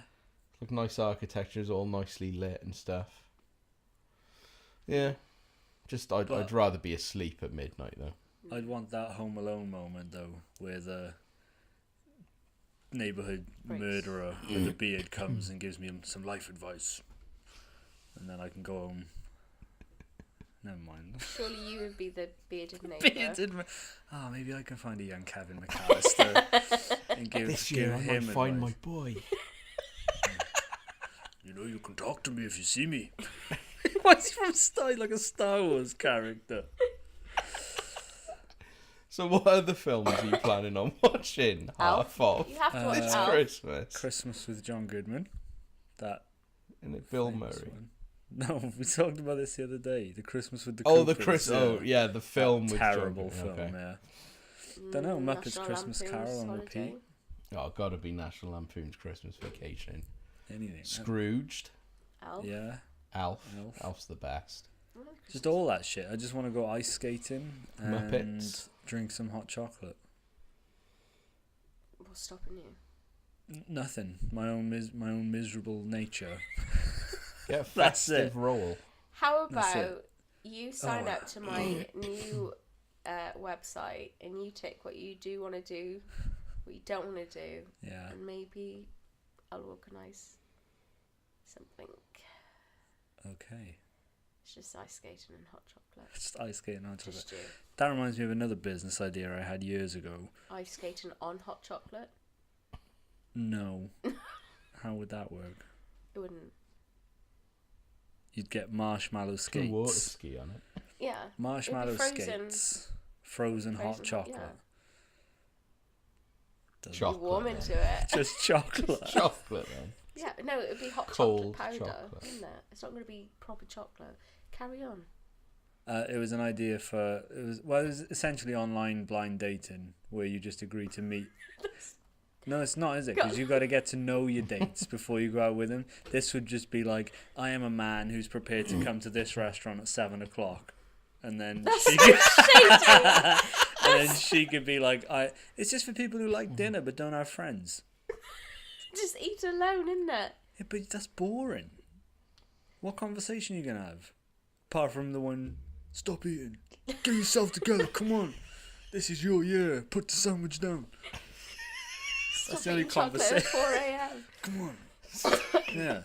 like nice architecture, is all nicely lit and stuff. Yeah, just I'd rather be asleep at midnight though. I'd want that Home Alone moment though, where the neighborhood Breaks. murderer with the beard comes and gives me some life advice, and then I can go home Never mind. Surely you would be the bearded neighbour. Oh, maybe I can find a young Kevin McAllister and give him advice. boy. You know, you can talk to me if you see me. Why is he from like a Star Wars character? So what other films are you planning on watching? Alf. Half off. You have to watch It's Alf. Christmas. Christmas with John Goodman. That Isn't it Bill famous Murray? one. No, we talked about this the other day. The Christmas with the Oh, the Coopers, Oh, yeah, the film with terrible John Goodman. film. Okay. Yeah. Don't know. Muppets National Christmas Lampoon's Carol on Holiday. repeat. Oh, gotta be National Lampoon's Christmas Vacation. Anything. Scrooged. Elf. Yeah. Alf. Elf. Alf's the best. I like Christmas. Just all that shit. I just want to go ice skating and Muppets. drink some hot chocolate. What's stopping you? Nothing. My own miserable nature. Get a That's it. festive roll. How That's it. about you sign Oh. up to my new website and you tick what you do want to do, what you don't want to do, Yeah. and maybe I'll organise something. Okay. It's just ice skating and hot chocolate. Just ice skating on chocolate. Just you. That reminds me of another business idea I had years ago. Ice skating on hot chocolate? No. How would that work? It wouldn't. You'd get marshmallow Put a water skates. ski on it. Yeah. Marshmallow frozen. skates. Frozen hot Frozen, chocolate. yeah. Doesn't- Chocolate. You warm then. into it. Just chocolate. Chocolate then. Yeah, no, it would be hot Cold chocolate powder, chocolate. wouldn't it? It's not going to be proper chocolate. Carry on. It was an idea for it was essentially online blind dating where you just agree to meet. No, it's not, is it? Because you've got to get to know your dates before you go out with them. This would just be like, I am a man who's prepared to come to this restaurant at 7:00, and then she could be like, It's just for people who like dinner but don't have friends. Just eat alone, isn't it? Yeah, but that's boring. What conversation are you gonna have? Apart from the one, stop eating, get yourself together, come on, this is your year, put the sandwich down. That's the only Stop eating chocolate at conversation. 4 a.m. Come on. Yeah.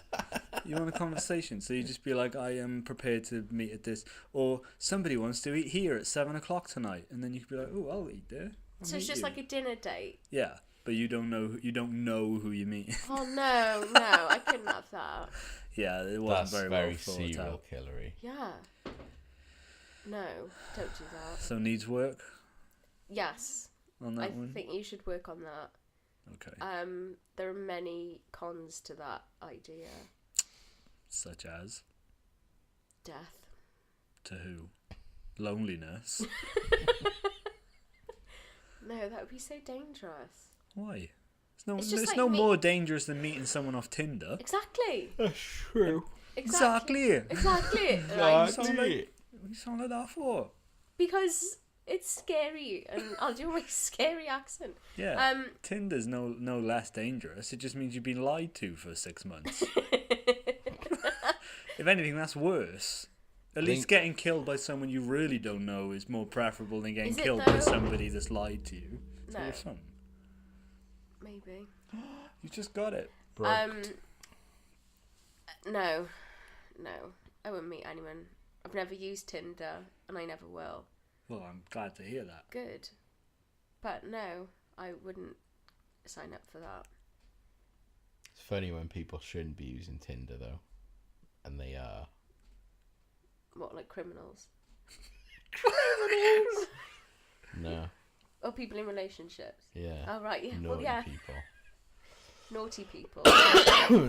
You want a conversation, so you just be like, I am prepared to meet at this. Or somebody wants to eat here at 7:00 tonight, and then you could be like, oh, I'll eat there. So it's just like a dinner date. Yeah, but you don't know who you meet. Oh no, I couldn't have that. Yeah, it wasn't That's very very well thought serial out. killery. Yeah. No, don't do that. So needs work Yes, on I that one? think you should work on that. Okay. There are many cons to that idea. Such as? Death. To who? Loneliness. No, that would be so dangerous. Why? It's just It's like no me- more dangerous than meeting someone off Tinder. Exactly. That's true. Exactly. Exactly. Right. You sound like that for? Because it's scary, and I'll do my scary accent. Yeah. Tinder's no less dangerous. It just means you've been lied to for 6 months. If anything, that's worse. At least getting killed by someone you really don't know is more preferable than getting Is it killed by though? somebody that's lied to you. So No. you're fun. Maybe. You just got it. No, I wouldn't meet anyone. I've never used Tinder, and I never will. Well, I'm glad to hear that. Good, but no, I wouldn't sign up for that. It's funny when people shouldn't be using Tinder though, and they are. What, like criminals? No. Or people in relationships? Yeah. Oh right, yeah. Naughty Well, yeah, people. naughty people.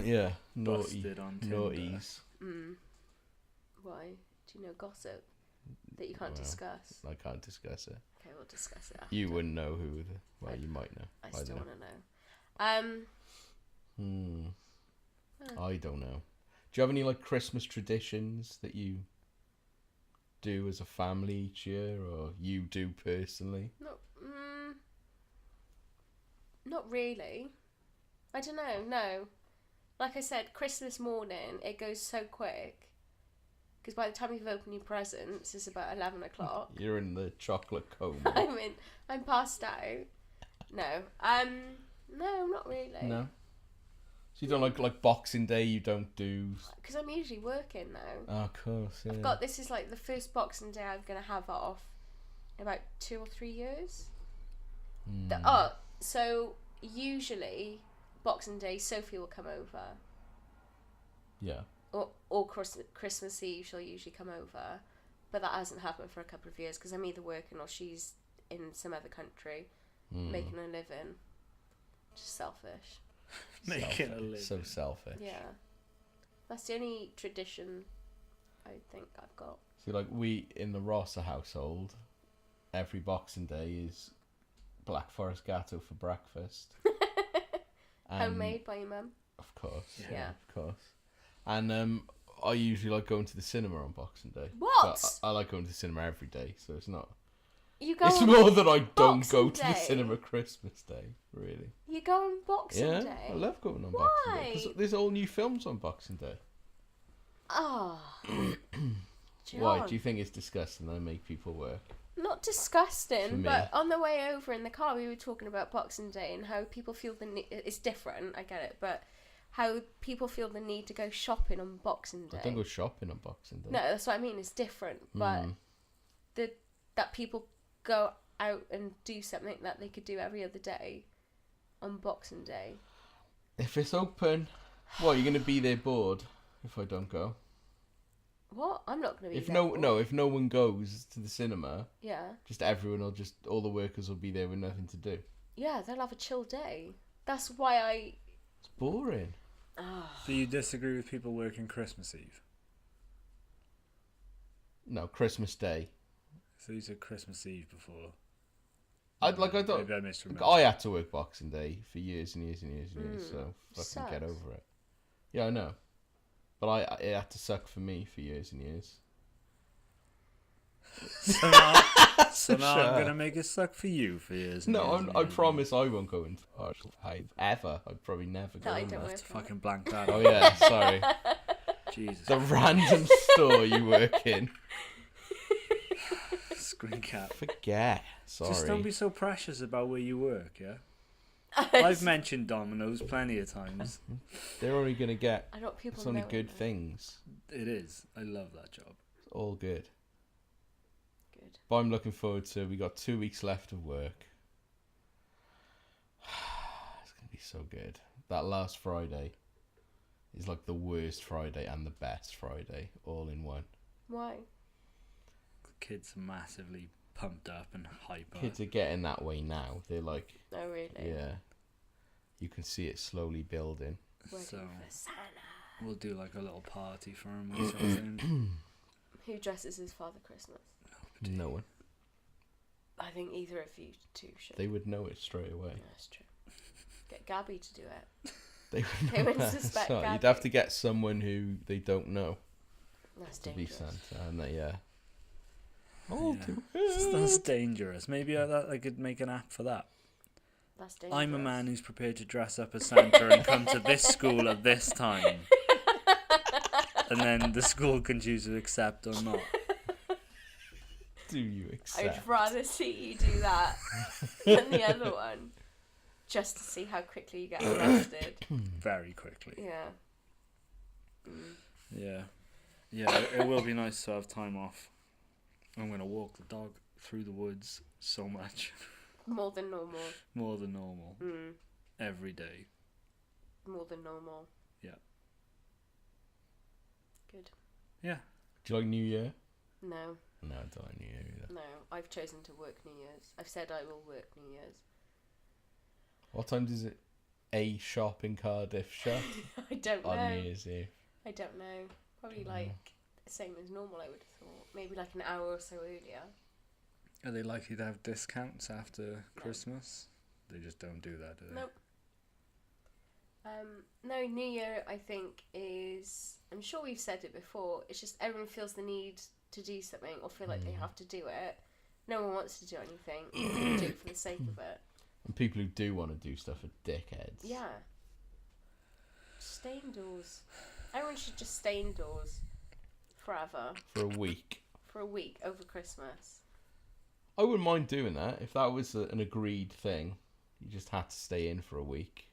Yeah. Naughty. Busted on Tinder. Naughties. Why? Do you know gossip that you can't discuss? I can't discuss it. Okay, we'll discuss it after. You wouldn't know who the. Well, you might know. I don't still know. want to know. I don't know. Do you have any like Christmas traditions that you do as a family each year, or you do personally? Not really. I don't know. No, like I said, Christmas morning it goes so quick. Because by the time you've opened your presents, it's about 11:00. You're in the chocolate coma. I'm passed out. No, no, not really. No. So you don't like Boxing Day. You don't do. Because I'm usually working now. Oh, of course. Yeah. I've got this is like the first Boxing Day I'm gonna have off in about 2 or 3 years. So usually Boxing Day, Sophie will come over, Yeah. or Christmas Eve she'll usually come over, but that hasn't happened for a couple of years because I'm either working or she's in some other country making a living. Just selfish. Making a living. So selfish. Yeah, that's the only tradition I think I've got. See, like we in the Rosser household, every Boxing Day is Black Forest Gatto for breakfast. Homemade by your mum. Of course. Yeah. Of course. And I usually like going to the cinema on Boxing Day. What? But I like going to the cinema every day, so it's not. You go. It's on more that I don't Boxing go to the Day? cinema Christmas Day, really. You go on Boxing Yeah, Day. I love going on Boxing Day. Why? 'Cause there's all new films on Boxing Day. Oh. Why? John. Do you think it's disgusting that I make people work? Not For disgusting, me. but on the way over in the car, we were talking about Boxing Day and how people feel the need. It's different, I get it, but how people feel the need to go shopping on Boxing Day. I don't go shopping on Boxing Day. No, that's what I mean. It's different, but that people go out and do something that they could do every other day on Boxing Day. If it's open, what, you're going to be there bored if I don't go? What? I'm not going to be If there. if no one goes to the cinema, Yeah. just everyone will all the workers will be there with nothing to do. Yeah, they'll have a chill day. That's why I... It's boring. Do you disagree with people working Christmas Eve? No, Christmas Day. So you said Christmas Eve before. I don't. Maybe I misremembered. I had to work Boxing Day for years and years and years and years, so fucking get Sucks. over it. Yeah, I know, but it had to suck for me for years and years. So now Sure. I'm gonna make it suck for you for years. and No, years and I years. promise I won't go into ever. I'd probably never go No, I in don't there. work To fucking blank that. Oh out. yeah, sorry. Jesus. The random store you work in. Screen cap. Forget. Sorry. Just don't be so precious about where you work, yeah? I've mentioned Domino's plenty of times. They're only gonna get. I don't people It's only know good it, though. things. It is. I love that job. It's all good. Good. But I'm looking forward to. We got 2 weeks left of work. It's gonna be so good. That last Friday is like the worst Friday and the best Friday all in one. Why? The kids are massively pumped up and hyper. Kids are getting that way now. They're like, No, really. yeah. You can see it slowly building. Working So- for Santa. We'll do like a little party for him or something. Who dresses as Father Christmas? No one. I think either of you two should. They would know it straight away. Yeah, that's true. Get Gabby to do it. They would They know wouldn't that. suspect So you'd Gabby. have to get someone who they don't know That's to be dangerous. Santa, and yeah. Oh, Yeah. That's dangerous. Maybe I could make an app for that. That's dangerous. I'm a man who's prepared to dress up as Santa and come to this school at this time. And then the school can choose to accept or not. do you I'd accept? rather see you do that than the other one. Just to see how quickly you get arrested. Very quickly. Yeah. Yeah. Yeah, it will be nice to have time off. I'm going to walk the dog through the woods so much. More than normal. More than normal. Mm. Every day. More than normal. Yeah. Good. Yeah. Do you like New Year? No, No, I don't like New Year either. no. I've chosen to work New Year's. I've said I will work New Year's. What time does it? A shop in Cardiff shut I don't know. on New Year's Eve. I don't know. Probably like the same as normal, I would have thought. Maybe like an hour or so earlier. Are they likely to have discounts after Christmas? They just don't do that, do they? Nope. No, New Year, I think, is... I'm sure we've said it before. It's just everyone feels the need to do something or feel like they have to do it. No one wants to do anything. They do it for the sake of it. And people who do want to do stuff are dickheads. Yeah. Stay indoors. Everyone should just stay indoors forever. For a week. For a week over Christmas. I wouldn't mind doing that if that was an agreed thing. You just had to stay in for a week.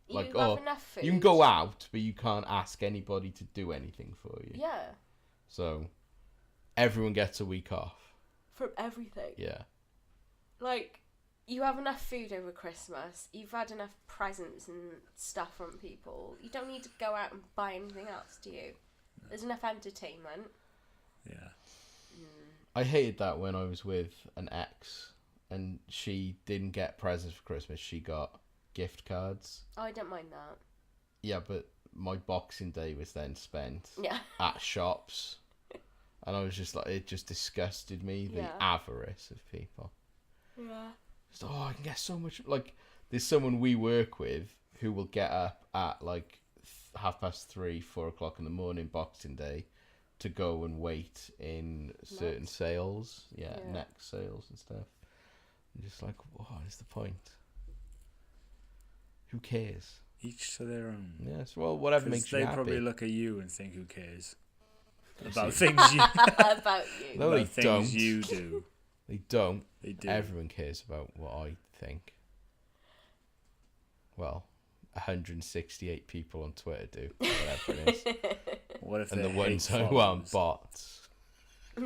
You Like, have oh, enough food. you can go out, but you can't ask anybody to do anything for you. Yeah, So, everyone gets a week off. from everything. Yeah. Like, you have enough food over Christmas. You've had enough presents and stuff from people. You don't need to go out and buy anything else, do you? There's enough entertainment. Yeah. I hated that when I was with an ex and she didn't get presents for Christmas. She got gift cards. Oh, I don't mind that. Yeah, but my Boxing Day was then spent Yeah. at shops. And I was just like, it just disgusted me, the Yeah. avarice of people. Yeah. Just, oh, I can get so much. Like, there's someone we work with who will get up at like 3:30, 4 o'clock in the morning, Boxing Day, to go and wait in certain Next. sales. Yeah, Yeah. next sales and stuff. I'm just like, what is the point? Who cares? Each to their own. Yes, well, whatever 'Cause makes you they happy. probably look at you and think, who cares? About things you About you. No, they about things don't. you do. They don't. They do. Everyone cares about what I think. Well, 168 people on Twitter do, whatever it is. What if And the they're ones hate who aren't followers? bots.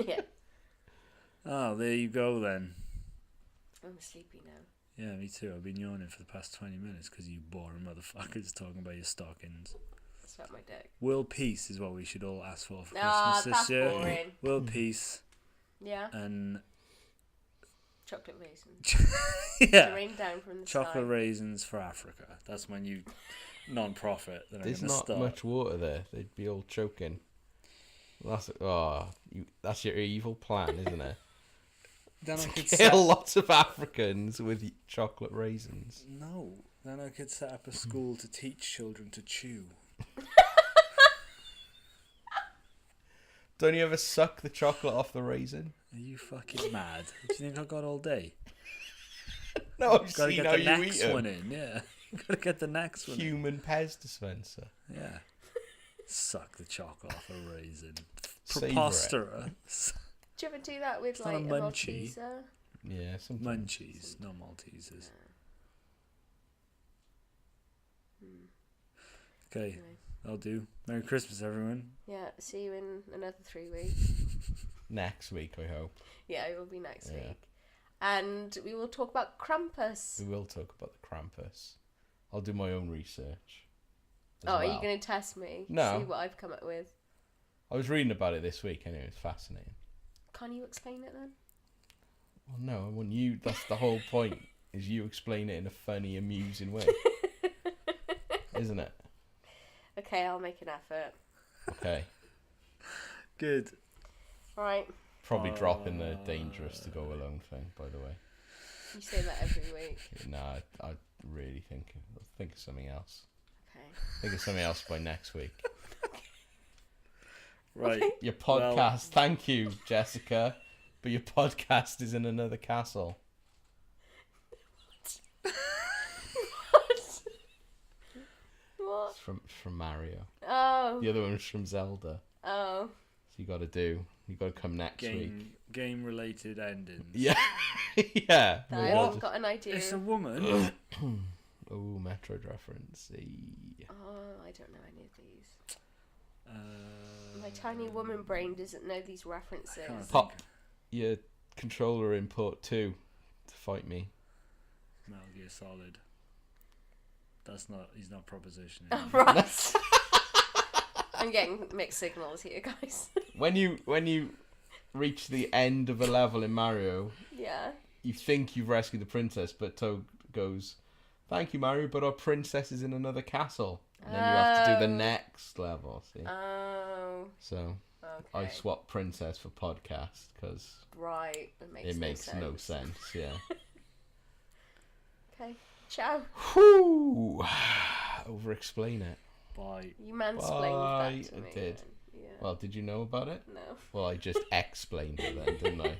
Yeah. Oh, there you go then. I'm sleepy now. Yeah, me too. I've been yawning for the past 20 minutes because you boring motherfuckers talking about your stockings. Suck my dick. World peace is what we should all ask for Ah, Christmas that's this year. boring. World peace Yeah. and Chocolate raisins. To yeah, rain down from the chocolate sky. raisins for Africa. That's my new non-profit that I'm There's going to not start. much water there. They'd be all choking. That's your evil plan, isn't it? Then I could Kill lots of Africans with chocolate raisins. No, then I could set up a school to teach children to chew. Don't you ever suck the chocolate off the raisin? Are you fucking mad? Do you think I got all day? No, I've Gotta seen get how the you next eat 'em. one in, yeah. Gotta get the next one in. Human Pez dispenser. Yeah. Suck the chocolate off a raisin. Savor it. Preposterous. Do you ever do that with It's like not a a munchie. Malteser? Yeah, sometimes. Munchies, no Maltesers. Okay, Anyway. I'll do. Merry Christmas, everyone. Yeah, see you in another 3 weeks. Next week, I hope. Yeah, it will be next Yeah. week. And we will talk about Krampus. We will talk about the Krampus. I'll do my own research. as Oh, are you well. going to test me? No. See what I've come up with. I was reading about it this week anyway. It's fascinating. Can you explain it then? Well, no, I want you. That's the whole point. Is you explain it in a funny, amusing way, isn't it? Okay, I'll make an effort. Okay. Good. Right, Probably dropping the dangerous to go alone thing. By the way. you say that every week. Nah, I really think of something else. Okay. Think of something else by next week. Right. Your podcast. Thank you, Jessica. But your podcast is in another castle. What? It's from Mario. Oh. The other one's from Zelda. Oh. So you got to come next week. Game related endings. Yeah. Yeah. I Maybe What? I'll have got an idea. It's a woman. Oh, Metroid reference. Oh, I don't know any of these. My tiny woman brain doesn't know these references. can't Pop your controller input too to fight me. Metal Gear Solid. That's not. He's not propositioning. Oh, right. I'm getting mixed signals here, guys. When you reach the end of a level in Mario, Yeah. you think you've rescued the princess, but Toad goes, "Thank you, Mario, but our princess is in another castle." And then you have to do the Oh. next level. See, Oh. so Okay. I swap princess for podcast because Right. It makes, it makes no sense. Yeah. Okay. Ciao. Whoo! Over-explain it. Bye. You mansplained Bye. that to I me. did. then. Yeah. Well, did you know about it? No. Well, I just explained it then, didn't I?